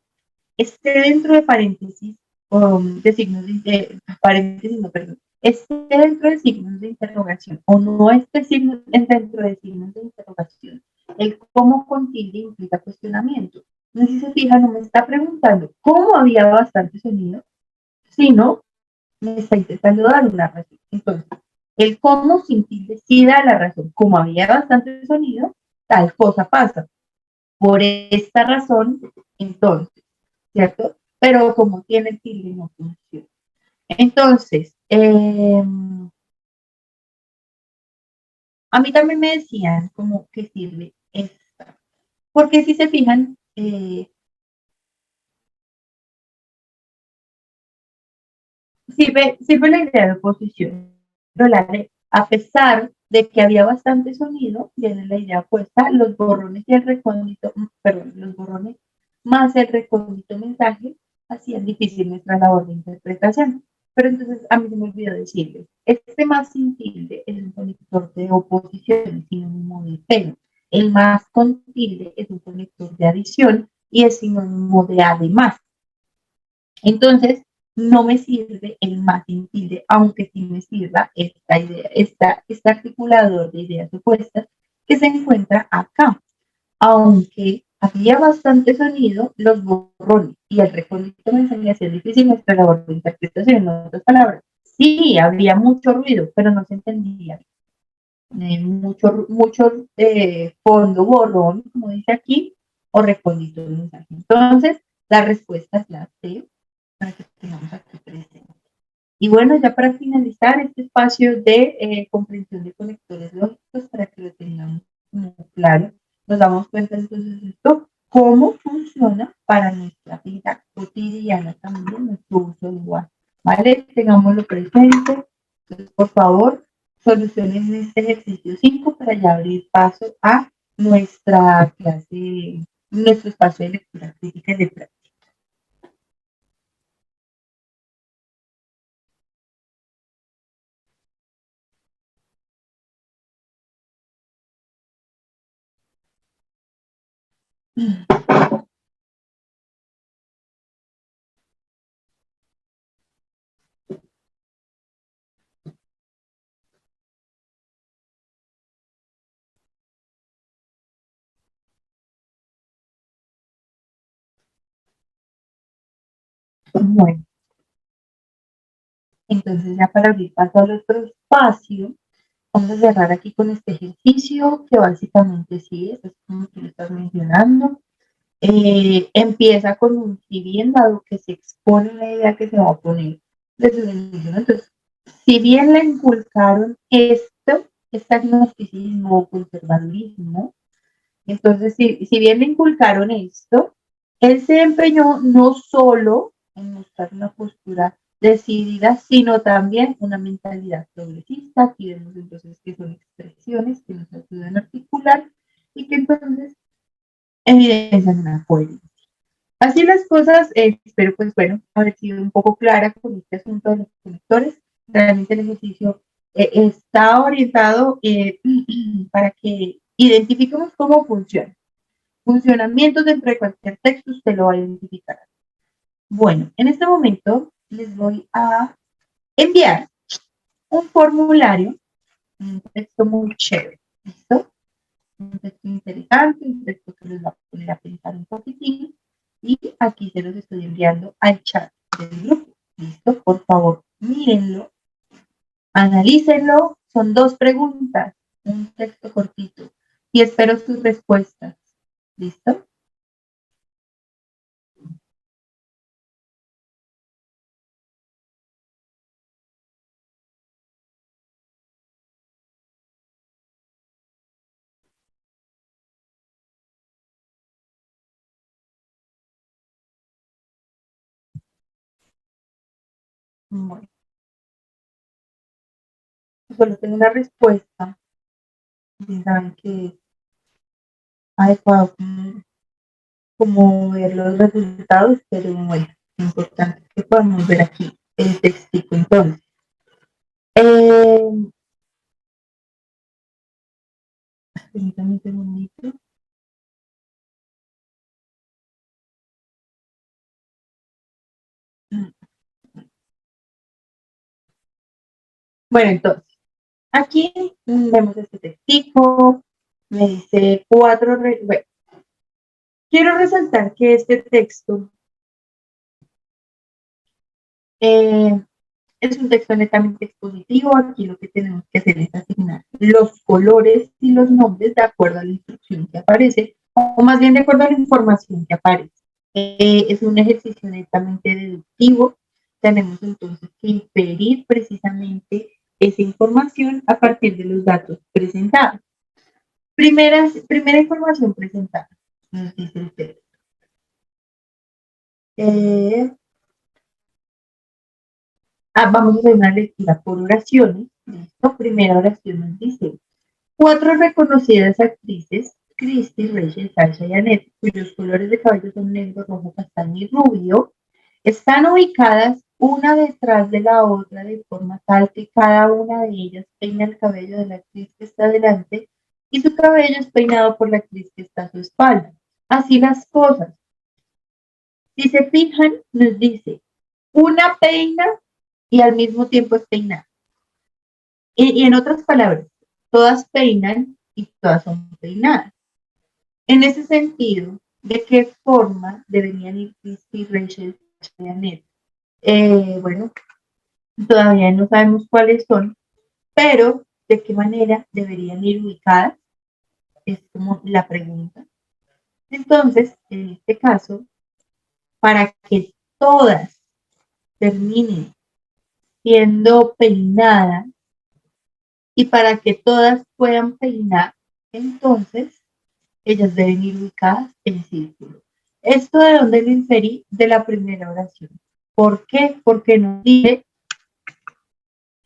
Esté dentro de paréntesis, de signos de paréntesis, no, perdón, esté dentro de signos de interrogación o no esté dentro de signos de interrogación, el cómo con tilde implica cuestionamiento. No sé si se fijan, no me está preguntando cómo había bastante sonido, sino me está intentando dar una razón. Entonces, el cómo sin tilde sí da la razón. Como había bastante sonido, tal cosa pasa. Por esta razón, entonces, ¿cierto? Pero como tiene tilde no funciona. Entonces, a mí también me decían como que sirve esta. Porque si se fijan, sirve la idea de oposición. Pero a pesar de que había bastante sonido, viene la idea opuesta, los borrones y el recóndito, perdón, los borrones más el recóndito mensaje hacían difícil nuestra labor de interpretación. Pero entonces a mí se me olvidó decirles, este más sin tilde es un conector de oposición, es sinónimo de pero. El más con tilde es un conector de adición y es sinónimo de además. Entonces, no me sirve el más sin tilde, aunque sí me sirva esta idea, este articulador de ideas opuestas que se encuentra acá. Aunque había bastante sonido, los borrones y el recóndito me hacía difícil nuestra labor de interpretación. En otras palabras, sí, había mucho ruido, pero no se entendía. Mucho fondo borrón, como dice aquí, o recóndito de mensaje. Entonces, la respuesta es la C, para que tengamos aquí presente. Y bueno, ya para finalizar este espacio de comprensión de conectores lógicos, para que lo tengamos muy claro, nos damos cuenta entonces de esto, cómo funciona para nuestra vida cotidiana también, nuestro uso del lenguaje. ¿Vale? Tengámoslo presente. Entonces, por favor, solucionen este ejercicio 5 para ya abrir paso a nuestra clase, nuestro espacio de lectura crítica y de práctica. Bueno, entonces ya para abrir paso al otro espacio, vamos a cerrar aquí con este ejercicio que básicamente sí es como tú lo estás mencionando. Empieza con un si bien dado que se expone la idea que se va a poner desde el inicio. Entonces, si bien le inculcaron este agnosticismo o conservadurismo, entonces si bien le inculcaron esto, él se empeñó no solo en mostrar una postura decidida, sino también una mentalidad progresista. Aquí vemos entonces que son expresiones que nos ayudan a articular y que entonces evidencian una coherencia. Así las cosas, espero pues bueno, haber sido un poco clara con este asunto de los conectores. Realmente el ejercicio está orientado para que identifiquemos cómo funciona. Funcionamientos dentro de cualquier texto, usted lo va a identificar. Bueno, en este momento les voy a enviar un formulario, un texto muy chévere. ¿Listo? Un texto interesante, un texto que les va a poner a pensar un poquitín. Y aquí se los estoy enviando al chat del grupo. ¿Listo? Por favor, mírenlo, analícenlo. Son 2 preguntas, un texto cortito. Y espero sus respuestas. ¿Listo? Bueno, solo tengo una respuesta. Y saben que es adecuado como ver los resultados, pero bueno, lo importante es que podamos ver aquí el textico. Entonces, eh, permítanme un segundito. Bueno, entonces, aquí vemos este textico, me dice bueno, quiero resaltar que este texto eh, es un texto netamente expositivo. Aquí lo que tenemos que hacer es asignar los colores y los nombres de acuerdo a la instrucción que aparece, o más bien de acuerdo a la información que aparece. Es un ejercicio netamente deductivo. Tenemos entonces que inferir precisamente esa información a partir de los datos presentados. Primera información presentada, nos dice el texto. Vamos a hacer una lectura por oraciones. La primera oración nos dice: 4 reconocidas actrices, Christy, Rachel, Sasha y Annette, cuyos colores de cabello son negro, rojo, castaño y rubio, están ubicadas una detrás de la otra de forma tal que cada una de ellas peina el cabello de la actriz que está delante y su cabello es peinado por la actriz que está a su espalda. Así las cosas. Si se fijan, nos dice: una peina y al mismo tiempo es peinada. Y en otras palabras, todas peinan y todas son peinadas. En ese sentido, ¿de qué forma deberían ir Christy, Rachel y Annette? Bueno, todavía no sabemos cuáles son, pero ¿de qué manera deberían ir ubicadas? Es como la pregunta. Entonces, en este caso, para que todas terminen siendo peinadas y para que todas puedan peinar, entonces ellas deben ir ubicadas en círculo. ¿Esto de dónde lo inferí? De la primera oración. ¿Por qué? Porque nos dice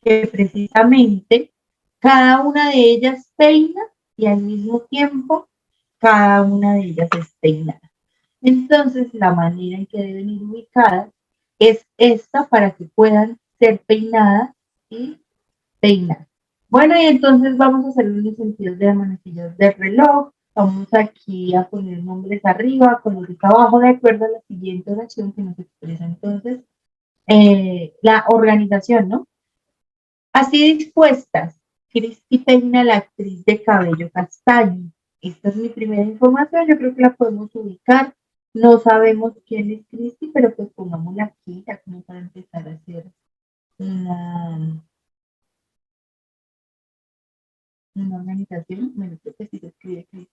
que precisamente cada una de ellas peina y al mismo tiempo cada una de ellas es peinada. Entonces, la manera en que deben ir ubicadas es esta para que puedan ser peinadas y peinar. Bueno, y entonces vamos a hacer los sentidos de las manecillas del reloj. Vamos aquí a poner nombres arriba, colores abajo, de acuerdo a la siguiente oración que nos expresa entonces la organización, ¿no? Así dispuestas, Christy peina, la actriz de cabello castaño. Esta es mi primera información, yo creo que la podemos ubicar. No sabemos quién es Christy, pero pues pongámosla aquí, ya como para empezar a hacer una organización. Bueno, creo que sí se escribe Christy.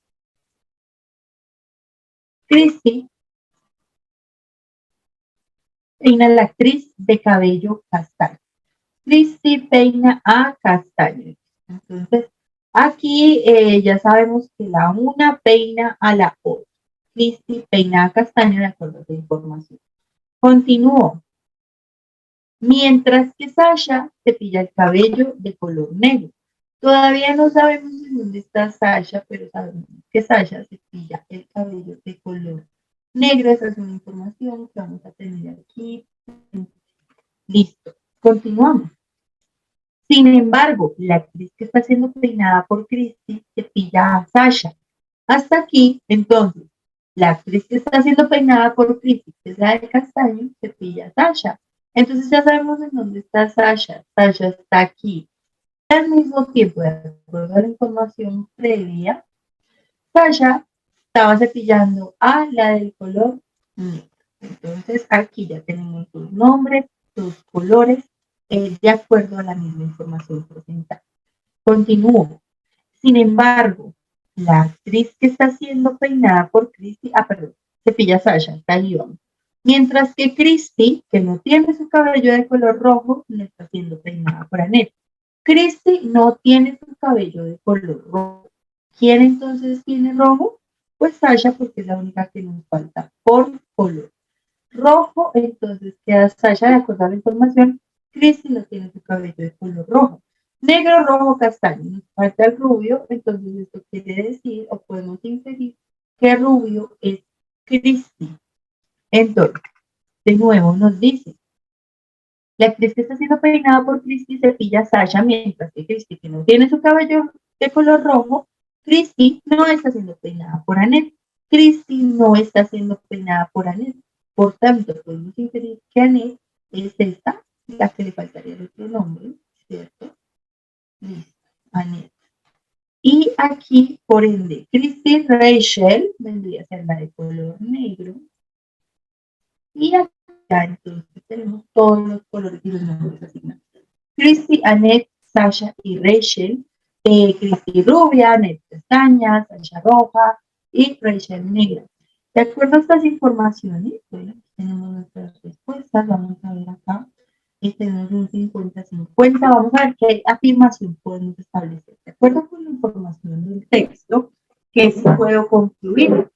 Christy peina, la actriz de cabello castaño. Christy peina a castaño. Entonces, aquí ya sabemos que la una peina a la otra. Christy peina a castaño de acuerdo a esa información. Continúo. Mientras que Sasha cepilla el cabello de color negro. Todavía no sabemos en dónde está Sasha, pero sabemos que Sasha cepilla el cabello de color negro. Esa es una información que vamos a tener aquí. Listo. Continuamos. Sin embargo, la actriz que está siendo peinada por Christy cepilla a Sasha. Hasta aquí, entonces, la actriz que está siendo peinada por Christy, que es la de castaño, cepilla a Sasha. Entonces ya sabemos en dónde está Sasha. Sasha está aquí. Al mismo tiempo, de acuerdo a la información previa, Sasha estaba cepillando a la del color negro. Entonces aquí ya tenemos sus nombres, sus colores, de acuerdo a la misma información presentada. Continúo. Sin embargo, la actriz que está siendo peinada por Christy, cepilla Sasha, está ahí vamos. Mientras que Christy, que no tiene su cabello de color rojo, no está siendo peinada por Annette. Christy no tiene su cabello de color rojo. ¿Quién entonces tiene rojo? Pues Sasha, porque es la única que nos falta por color. Rojo, entonces queda Sasha, de acuerdo a la información. Christy no tiene su cabello de color rojo. Negro, rojo, castaño. Nos falta el rubio, entonces esto quiere decir, o podemos inferir, que rubio es Christy. Entonces, de nuevo nos dice, la actriz que está siendo peinada por Christy cepilla a Sasha, mientras que Christy, que no tiene su cabello de color rojo, Christy no está siendo peinada por Annette. Christy no está siendo peinada por Annette. Por tanto, podemos inferir que Annette es esta, la que le faltaría el otro nombre, ¿cierto? Listo, Annette. Y aquí, por ende, Christine Rachel vendría a ser la de color negro. Y acá entonces tenemos todos los colores y los nombres asignados. Christy, Annette, Sasha y Rachel. Christy rubia, Annette castaña, Sasha roja y Rachel negra. De acuerdo a estas informaciones, bueno, tenemos nuestras respuestas. Vamos a ver acá. Tenemos un 50-50. Vamos a ver qué afirmación podemos establecer. De acuerdo con la información del texto, que sí puedo concluir.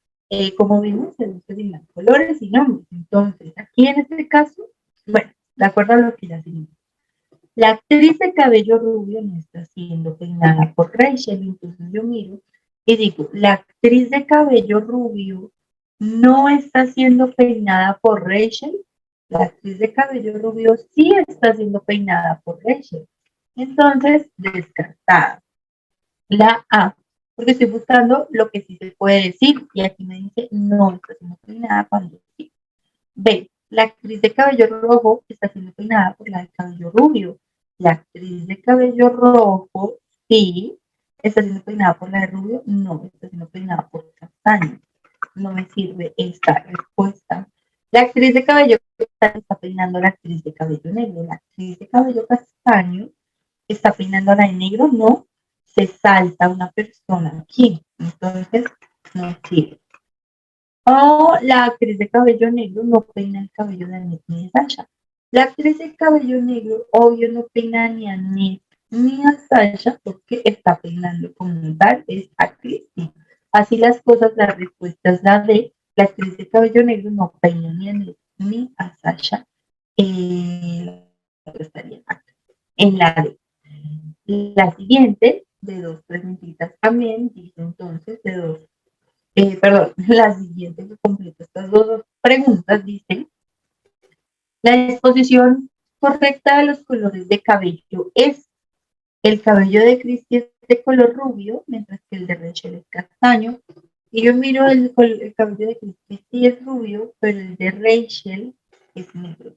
Como vimos, se designan colores y nombres. Entonces, aquí en este caso, bueno, de acuerdo a lo que ya vimos. La actriz de cabello rubio no está siendo peinada por Rachel, entonces yo miro y digo, la actriz de cabello rubio no está siendo peinada por Rachel. La actriz de cabello rubio sí está siendo peinada por Rachel. Entonces, descartada. La A, porque estoy buscando lo que sí se puede decir y aquí me dice no está siendo peinada cuando sí. B, la actriz de cabello rojo está siendo peinada por la de cabello rubio. La actriz de cabello rojo sí está siendo peinada por la de rubio, no está siendo peinada por castaño. No me sirve esta respuesta. La actriz de cabello castaño está peinando a la actriz de cabello negro. La actriz de cabello castaño está peinando a la de negro, no. Se salta una persona aquí, entonces no sirve. O la actriz de cabello negro no peina el cabello de Annette ni de Sasha. La actriz de cabello negro, obvio, no peina ni a Annette ni a Sasha porque está peinando como tal, es a Christy. Así las cosas, la respuesta es la D. La actriz de cabello negro no peina ni a Annette ni a Sasha. Estaría en la D. La siguiente, de dos preguntitas también, dice entonces, de dos. Perdón, la siguiente que completa estas dos preguntas dice, la disposición correcta de los colores de cabello es, el cabello de Christy es de color rubio, mientras que el de Rachel es castaño, y yo miro el cabello de Christy sí es rubio, pero el de Rachel es negro.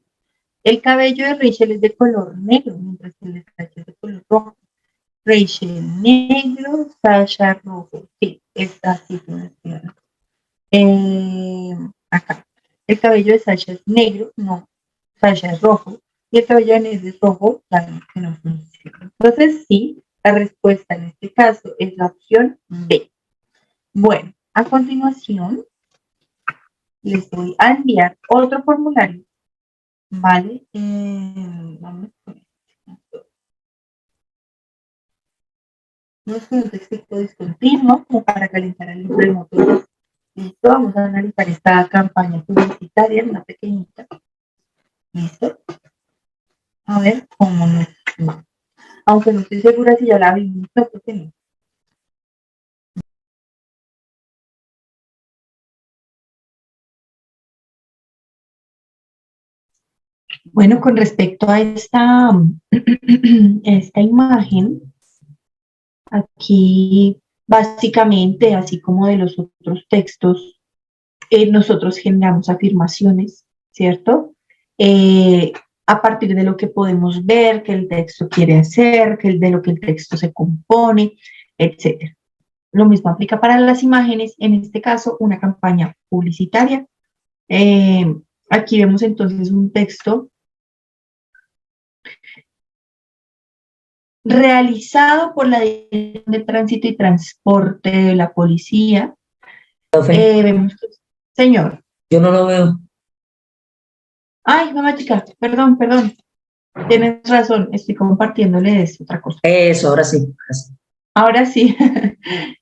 El cabello de Rachel es de color negro, mientras que el de Sasha es de color rojo. Rachel negro, Sasha rojo. Sí, esta sí funciona. Acá. El cabello de Sasha es negro, no, Sasha es rojo. Y el cabello de Annette es rojo, también que no funciona. Entonces, sí, la respuesta en este caso es la opción B. Bueno, a continuación, les voy a enviar otro formulario. ¿Vale? Vamos con esto. No es un texto discontinuo, como para calentar el libro de motores. Listo, vamos a analizar esta campaña publicitaria, una pequeñita. Listo. A ver cómo nos va. Aunque no estoy segura si ya la vimos, creo que no. Bueno, con respecto a esta imagen, aquí básicamente, así como de los otros textos, nosotros generamos afirmaciones, ¿cierto? A partir de lo que podemos ver, que el texto quiere hacer, de lo que el texto se compone, etc. Lo mismo aplica para las imágenes, en este caso una campaña publicitaria. Aquí vemos entonces un texto realizado por la Dirección de Tránsito y Transporte de la Policía. Vemos que, señor. Yo no lo veo. Ay, mamá chica, perdón. Tienes razón, estoy compartiéndole otra cosa. Eso, ahora sí. Ahora sí,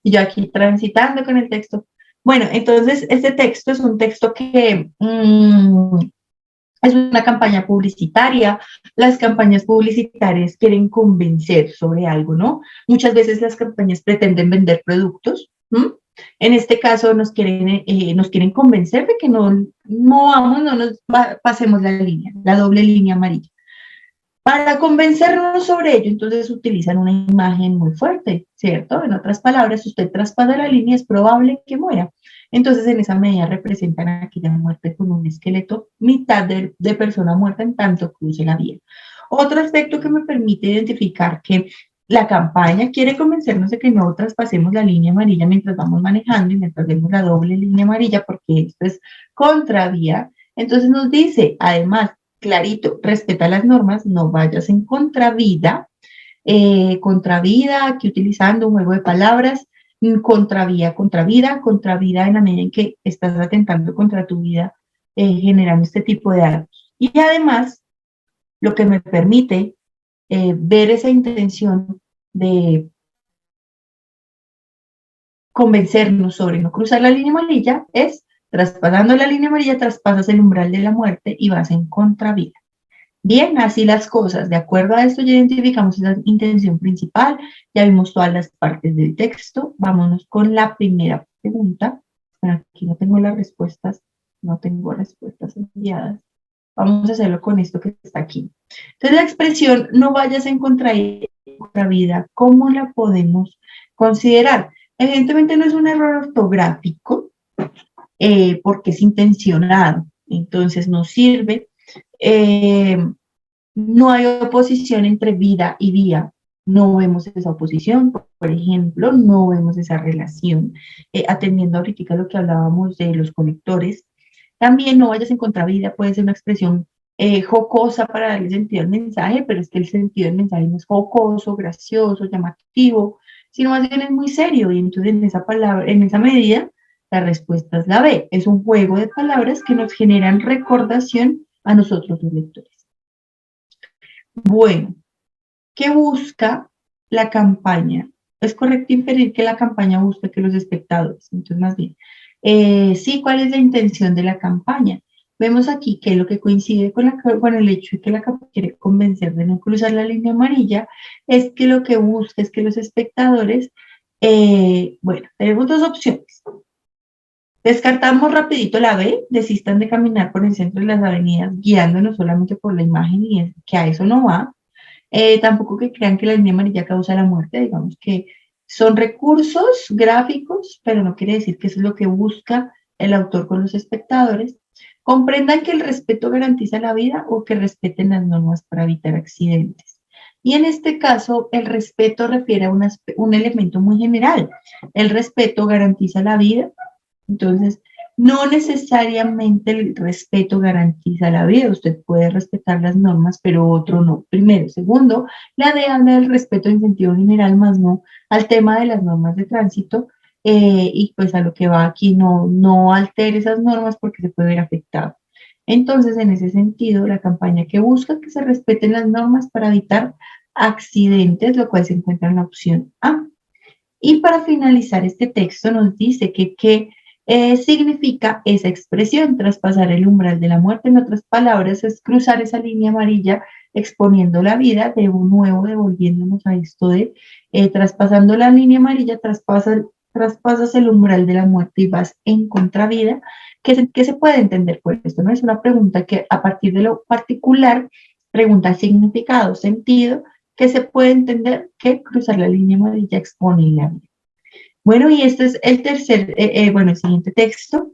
y yo aquí transitando con el texto. Bueno, entonces este texto es un texto que es una campaña publicitaria. Las campañas publicitarias quieren convencer sobre algo, ¿no? Muchas veces las campañas pretenden vender productos. En este caso nos quieren convencer de que no nos pasemos la doble línea amarilla. Para convencernos sobre ello, entonces utilizan una imagen muy fuerte, ¿cierto? En otras palabras, si usted traspasa la línea, es probable que muera. Entonces, en esa medida representan aquella muerte con un esqueleto, mitad de persona muerta en tanto cruce la vía. Otro aspecto que me permite identificar que la campaña quiere convencernos de que no traspasemos la línea amarilla mientras vamos manejando y mientras vemos la doble línea amarilla, porque esto es contravía. Entonces nos dice, además, clarito, respeta las normas, no vayas en contravida, aquí utilizando un juego de palabras, contravía, contravida en la medida en que estás atentando contra tu vida, generando este tipo de actos. Y además, lo que me permite ver esa intención de convencernos sobre no cruzar la línea amarilla es, traspasando la línea amarilla, traspasas el umbral de la muerte y vas en contravía. Bien, así las cosas. De acuerdo a esto ya identificamos esa intención principal, ya vimos todas las partes del texto. Vámonos con la primera pregunta. Bueno, aquí no tengo las respuestas, no tengo respuestas enviadas. Vamos a hacerlo con esto que está aquí. Entonces la expresión no vayas en contravía, ¿cómo la podemos considerar? Evidentemente no es un error ortográfico, porque es intencionado, entonces no sirve. Eh, no hay oposición entre vida y vía, no vemos esa oposición, por ejemplo, no vemos esa relación, atendiendo ahorita lo que hablábamos de los conectores. También no vayas en contravía, puede ser una expresión jocosa para darle sentido al mensaje, pero es que el sentido del mensaje no es jocoso, gracioso, llamativo, sino más bien es muy serio, y entonces en esa palabra, en esa medida, la respuesta es la B. Es un juego de palabras que nos generan recordación a nosotros los lectores. Bueno, ¿qué busca la campaña? Es correcto inferir que la campaña busca que los espectadores, entonces más bien, sí, ¿cuál es la intención de la campaña? Vemos aquí que lo que coincide con el hecho de que la campaña quiere convencer de no cruzar la línea amarilla es que lo que busca es que los espectadores, bueno, tenemos dos opciones. Descartamos rapidito la B, desistan de caminar por el centro de las avenidas guiándonos solamente por la imagen y es que a eso no va. Tampoco que crean que la línea amarilla causa la muerte, digamos que son recursos gráficos, pero no quiere decir que eso es lo que busca el autor con los espectadores. Comprendan que el respeto garantiza la vida o que respeten las normas para evitar accidentes. Y en este caso, el respeto refiere a un elemento muy general. El respeto garantiza la vida, entonces, no necesariamente el respeto garantiza la vida. Usted puede respetar las normas, pero otro no. Primero. Segundo, la de habla del respeto en sentido general, más no al tema de las normas de tránsito. Y pues a lo que va aquí, no altere esas normas porque se puede ver afectado. Entonces, en ese sentido, la campaña que busca que se respeten las normas para evitar accidentes, lo cual se encuentra en la opción A. Y para finalizar este texto nos dice que significa esa expresión, traspasar el umbral de la muerte. En otras palabras, es cruzar esa línea amarilla exponiendo la vida, de nuevo devolviéndonos a esto de traspasando la línea amarilla, traspasas el umbral de la muerte y vas en contravida. ¿Qué se puede entender por esto? ¿No? Es una pregunta que a partir de lo particular pregunta significado, sentido, que se puede entender que cruzar la línea amarilla expone la vida. Bueno, y este es el el siguiente texto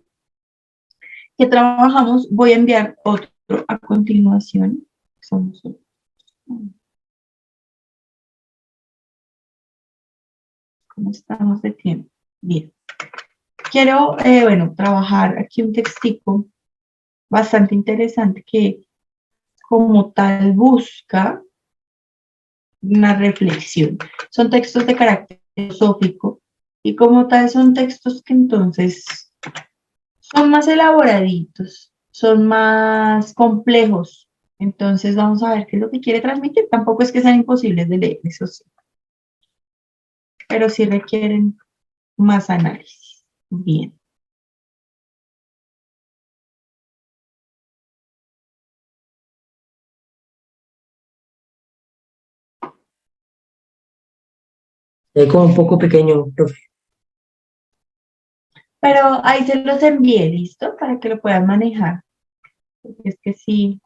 que trabajamos. Voy a enviar otro a continuación. ¿Cómo estamos de tiempo? Bien. Quiero, trabajar aquí un textico bastante interesante que como tal busca una reflexión. Son textos de carácter filosófico y como tal son textos que entonces son más elaboraditos, son más complejos. Entonces vamos a ver qué es lo que quiere transmitir. Tampoco es que sean imposibles de leer, eso sí, pero sí requieren más análisis. Bien. Es como un poco pequeño, profe. Pero ahí se los envié, ¿listo? Para que lo puedan manejar. Porque es que sí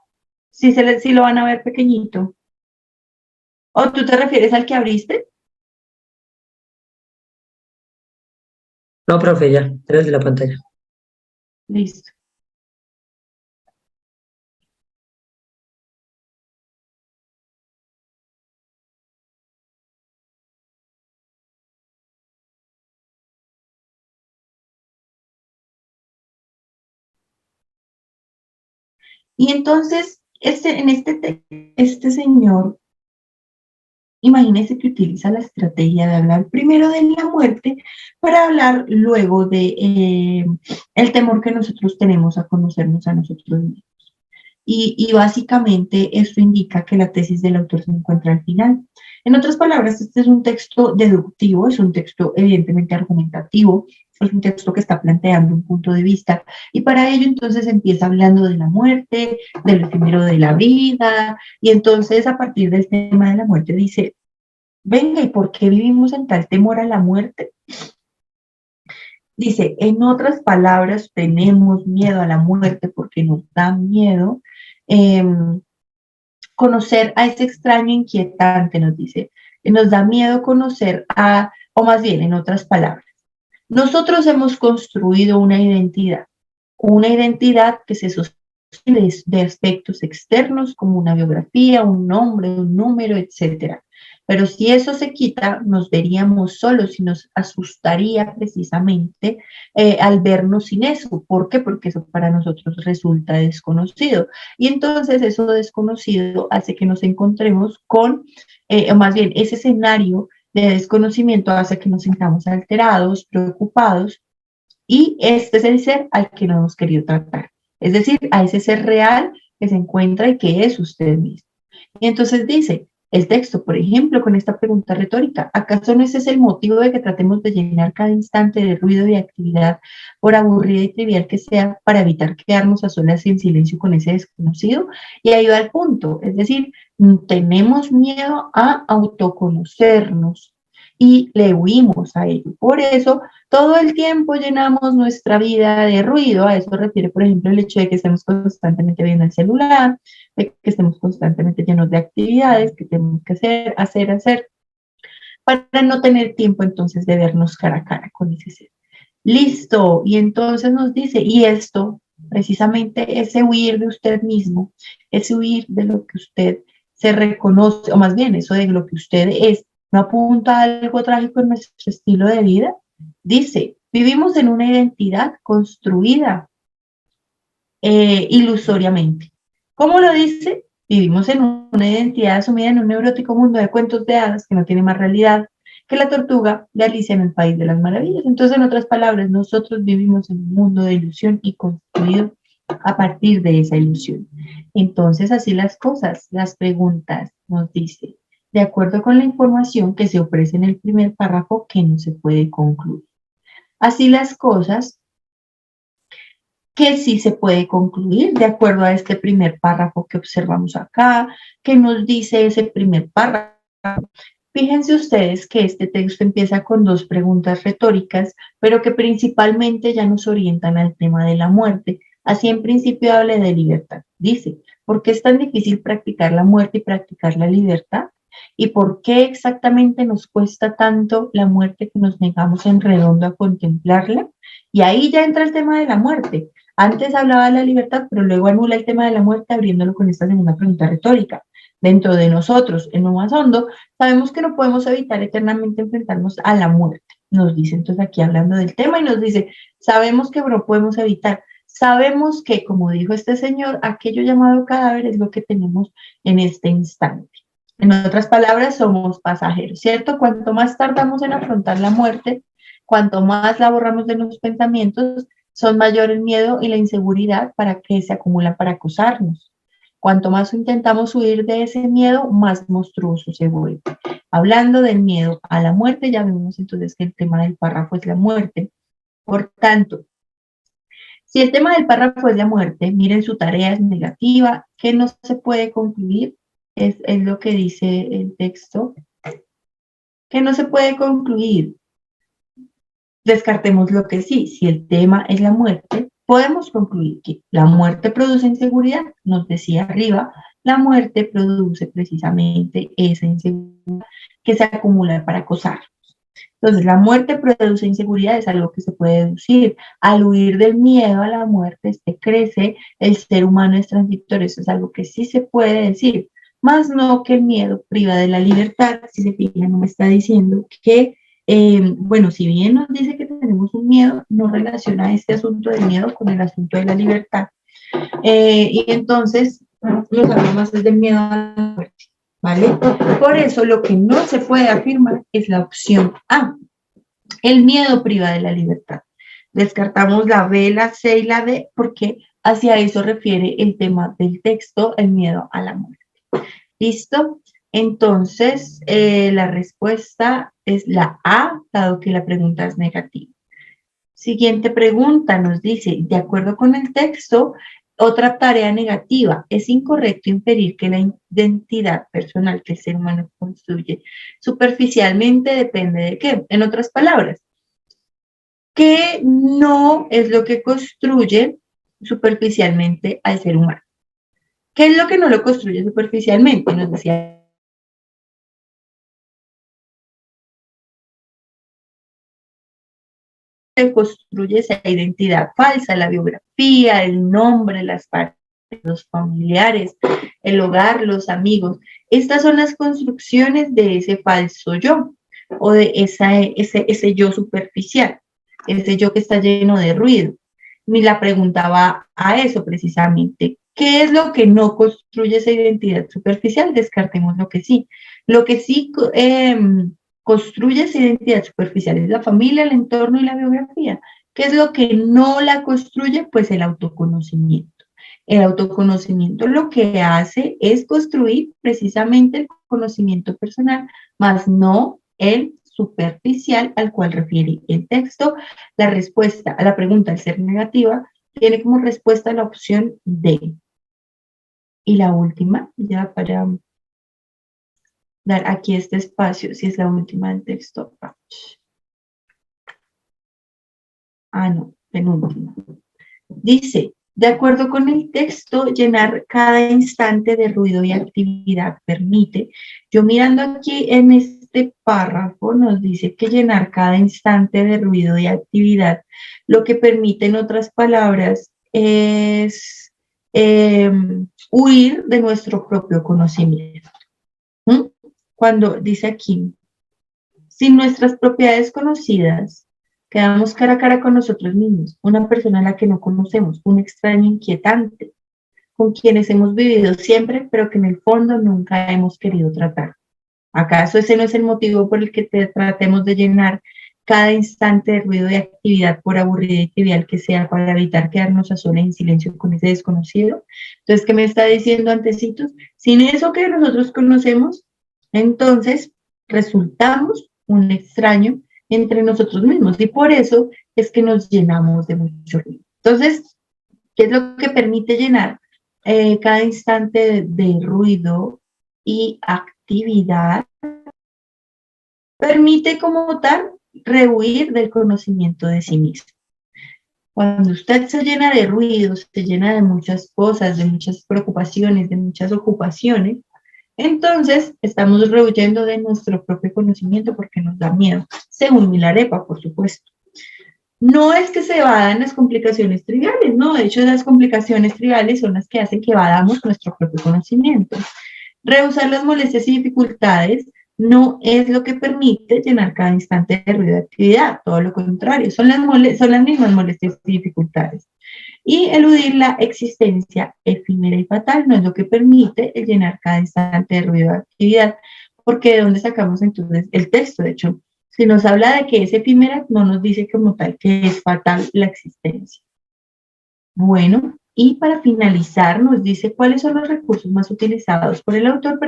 lo van a ver pequeñito. ¿O tú te refieres al que abriste? No, profe, ya, tres de la pantalla. Listo. Y entonces, este señor, imagínese que utiliza la estrategia de hablar primero de la muerte para hablar luego de el temor que nosotros tenemos a conocernos a nosotros mismos. Y básicamente esto indica que la tesis del autor se encuentra al final. En otras palabras, este es un texto deductivo, es un texto evidentemente argumentativo, es un texto que está planteando un punto de vista y para ello entonces empieza hablando de la muerte, del efímero de la vida y entonces a partir del tema de la muerte dice, venga, ¿y por qué vivimos en tal temor a la muerte? Dice, en otras palabras, tenemos miedo a la muerte porque nos da miedo conocer a ese extraño inquietante, nos dice. Nos da miedo conocer a, o más bien, en otras palabras, nosotros hemos construido una identidad que se sostiene de aspectos externos como una biografía, un nombre, un número, etcétera. Pero si eso se quita, nos veríamos solos y nos asustaría precisamente al vernos sin eso. ¿Por qué? Porque eso para nosotros resulta desconocido. Y entonces eso desconocido hace que nos encontremos con, o más bien, ese escenario de desconocimiento hace que nos sintamos alterados, preocupados, y este es el ser al que no hemos querido tratar. Es decir, a ese ser real que se encuentra y que es usted mismo. Y entonces dice, el texto, por ejemplo, con esta pregunta retórica, ¿acaso no ese es el motivo de que tratemos de llenar cada instante de ruido y actividad, por aburrida y trivial que sea, para evitar quedarnos a solas y en silencio con ese desconocido? Y ahí va el punto, es decir, tenemos miedo a autoconocernos y le huimos a ello. Por eso, todo el tiempo llenamos nuestra vida de ruido. A eso refiere, por ejemplo, el hecho de que estemos constantemente viendo el celular, de que estemos constantemente llenos de actividades que tenemos que hacer, para no tener tiempo entonces de vernos cara a cara con ese ser. Listo, y entonces nos dice, y esto, precisamente ese huir de usted mismo, ese huir de lo que usted se reconoce, o más bien eso de lo que usted es, ¿no apunta a algo trágico en nuestro estilo de vida? Dice, vivimos en una identidad construida ilusoriamente. ¿Cómo lo dice? Vivimos en una identidad asumida en un neurótico mundo de cuentos de hadas que no tiene más realidad que la tortuga de Alicia en el País de las Maravillas. Entonces, en otras palabras, nosotros vivimos en un mundo de ilusión y construido a partir de esa ilusión. Entonces, así las cosas, las preguntas nos dice, de acuerdo con la información que se ofrece en el primer párrafo que no se puede concluir. Así las cosas que sí se puede concluir de acuerdo a este primer párrafo que observamos acá, que nos dice ese primer párrafo. Fíjense ustedes que este texto empieza con dos preguntas retóricas, pero que principalmente ya nos orientan al tema de la muerte. Así en principio habla de libertad. Dice, ¿por qué es tan difícil practicar la muerte y practicar la libertad? ¿Y por qué exactamente nos cuesta tanto la muerte que nos negamos en redondo a contemplarla? Y ahí ya entra el tema de la muerte. Antes hablaba de la libertad, pero luego anula el tema de la muerte abriéndolo con esta segunda pregunta retórica. Dentro de nosotros, en lo más hondo, sabemos que no podemos evitar eternamente enfrentarnos a la muerte. Nos dice entonces aquí hablando del tema y nos dice, sabemos que no podemos evitar. Sabemos que, como dijo este señor, aquello llamado cadáver es lo que tenemos en este instante. En otras palabras, somos pasajeros, ¿cierto? Cuanto más tardamos en afrontar la muerte, cuanto más la borramos de los pensamientos, son mayor el miedo y la inseguridad para que se acumulan para acosarnos. Cuanto más intentamos huir de ese miedo, más monstruoso se vuelve. Hablando del miedo a la muerte, ya vemos entonces que el tema del párrafo es la muerte. Por tanto, si el tema del párrafo es la muerte, miren, su tarea es negativa, que no se puede concluir, es lo que dice el texto, que no se puede concluir. Descartemos lo que sí, si el tema es la muerte, podemos concluir que la muerte produce inseguridad, nos decía arriba, la muerte produce precisamente esa inseguridad que se acumula para acosarnos. Entonces, la muerte produce inseguridad, es algo que se puede deducir. Al huir del miedo a la muerte, crece, el ser humano es transitorio, eso es algo que sí se puede decir, más no que el miedo priva de la libertad. Si se fijan, no me está diciendo que bueno, si bien nos dice que tenemos un miedo, no relaciona este asunto del miedo con el asunto de la libertad. Y entonces nos habla más del miedo a la muerte, ¿vale? Por eso lo que no se puede afirmar es la opción A. El miedo priva de la libertad. Descartamos la B, la C y la D porque hacia eso refiere el tema del texto, el miedo a la muerte. ¿Listo? Entonces, la respuesta es la A, dado que la pregunta es negativa. Siguiente pregunta nos dice, de acuerdo con el texto, otra tarea negativa, es incorrecto inferir que la identidad personal que el ser humano construye superficialmente depende de qué. En otras palabras, ¿qué no es lo que construye superficialmente al ser humano? ¿Qué es lo que no lo construye superficialmente? Nos decía que construye esa identidad falsa, la biografía, el nombre, las parejas, los familiares, el hogar, los amigos. Estas son las construcciones de ese falso yo o de ese yo superficial, ese yo que está lleno de ruido. Y la pregunta va a eso precisamente. ¿Qué es lo que no construye esa identidad superficial? Descartemos lo que sí. Lo que sí construye esa identidad superficial es la familia, el entorno y la biografía. ¿Qué es lo que no la construye? Pues el autoconocimiento. El autoconocimiento lo que hace es construir precisamente el conocimiento personal, más no el superficial al cual refiere el texto. La respuesta a la pregunta, al ser negativa, tiene como respuesta la opción D. Y la última, ya para dar aquí este espacio, si es la última del texto. Ah, no, penúltima. Dice, de acuerdo con el texto, llenar cada instante de ruido y actividad permite. Yo mirando aquí en este párrafo nos dice que llenar cada instante de ruido y actividad, lo que permite, en otras palabras, es huir de nuestro propio conocimiento. Cuando dice aquí, sin nuestras propiedades conocidas, quedamos cara a cara con nosotros mismos, una persona a la que no conocemos, un extraño inquietante, con quienes hemos vivido siempre, pero que en el fondo nunca hemos querido tratar. ¿Acaso ese no es el motivo por el que tratemos de llenar cada instante de ruido y actividad, por aburrida y trivial que sea, para evitar quedarnos a solas en silencio con ese desconocido? Entonces, ¿qué me está diciendo antecitos? Sin eso que nosotros conocemos, entonces resultamos un extraño entre nosotros mismos, y por eso es que nos llenamos de mucho ruido. Entonces, ¿qué es lo que permite llenar cada instante de ruido y actividad? Permite como tal rehuir del conocimiento de sí mismo. Cuando usted se llena de ruidos, se llena de muchas cosas, de muchas preocupaciones, de muchas ocupaciones, entonces estamos rehuyendo de nuestro propio conocimiento porque nos da miedo, según Milarepa, por supuesto. No es que se evadan las complicaciones triviales, no, de hecho las complicaciones triviales son las que hacen que evadamos nuestro propio conocimiento. Rehusar las molestias y dificultades no es lo que permite llenar cada instante de ruido de actividad, todo lo contrario, son las mismas molestias y dificultades. Y eludir la existencia efímera y fatal no es lo que permite el llenar cada instante de ruido de actividad, porque ¿de dónde sacamos entonces el texto? De hecho, si nos habla de que es efímera, no nos dice como tal que es fatal la existencia. Bueno, y para finalizar nos dice cuáles son los recursos más utilizados por el autor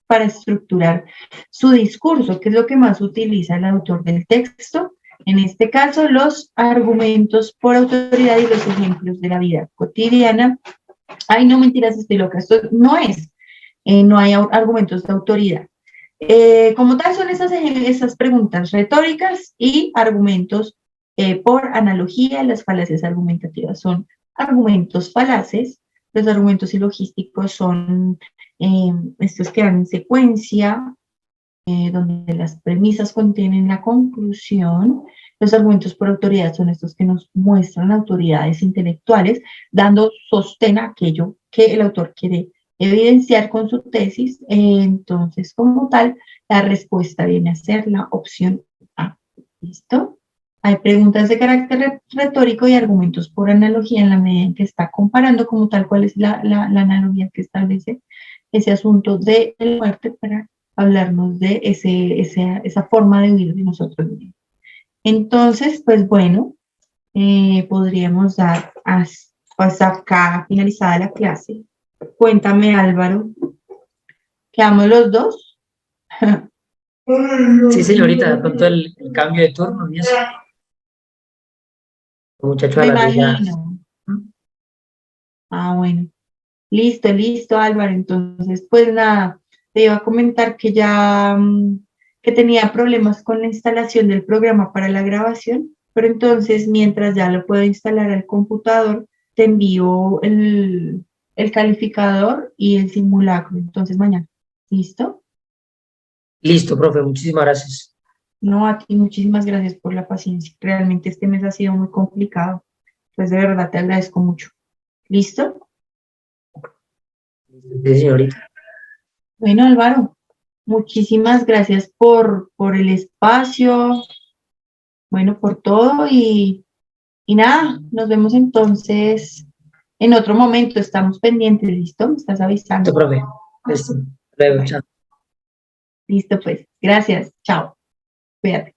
para estructurar su discurso, qué es lo que más utiliza el autor del texto. En este caso, los argumentos por autoridad y los ejemplos de la vida cotidiana. Ay, no, mentiras, estoy loca, esto no es, no hay argumentos de autoridad. Como tal, son esas preguntas retóricas y argumentos por analogía. Las falacias argumentativas son argumentos falaces. Los argumentos silogísticos son estos que van en secuencia, donde las premisas contienen la conclusión. Los argumentos por autoridad son estos que nos muestran autoridades intelectuales, dando sostén a aquello que el autor quiere evidenciar con su tesis. Entonces, como tal, la respuesta viene a ser la opción A. ¿Listo? Hay preguntas de carácter retórico y argumentos por analogía en la medida en que está comparando como tal cuál es la analogía que establece ese asunto de la muerte para hablarnos de esa forma de huir de nosotros mismos. Entonces, pues bueno, podríamos dar hasta acá finalizada la clase. Cuéntame, Álvaro, ¿quedamos los dos? Sí, señorita, de pronto el cambio de turno y eso. El muchacho a Me las 10 ya. imagino. Ah, bueno. Listo, listo, Álvaro. Entonces, pues nada, te iba a comentar que ya que tenía problemas con la instalación del programa para la grabación, pero entonces, mientras ya lo puedo instalar al computador, te envío el calificador y el simulacro. Entonces, mañana. ¿Listo? Listo, profe, muchísimas gracias. No, a ti muchísimas gracias por la paciencia. Realmente este mes ha sido muy complicado. Pues de verdad te agradezco mucho. ¿Listo? Sí, señorita. Bueno, Álvaro, muchísimas gracias por el espacio, bueno, por todo y nada, nos vemos entonces en otro momento. Estamos pendientes, ¿listo? Me estás Listo, avisando. profe. Listo. Luego, chao. Listo, pues. Gracias. Chao. Cuídate.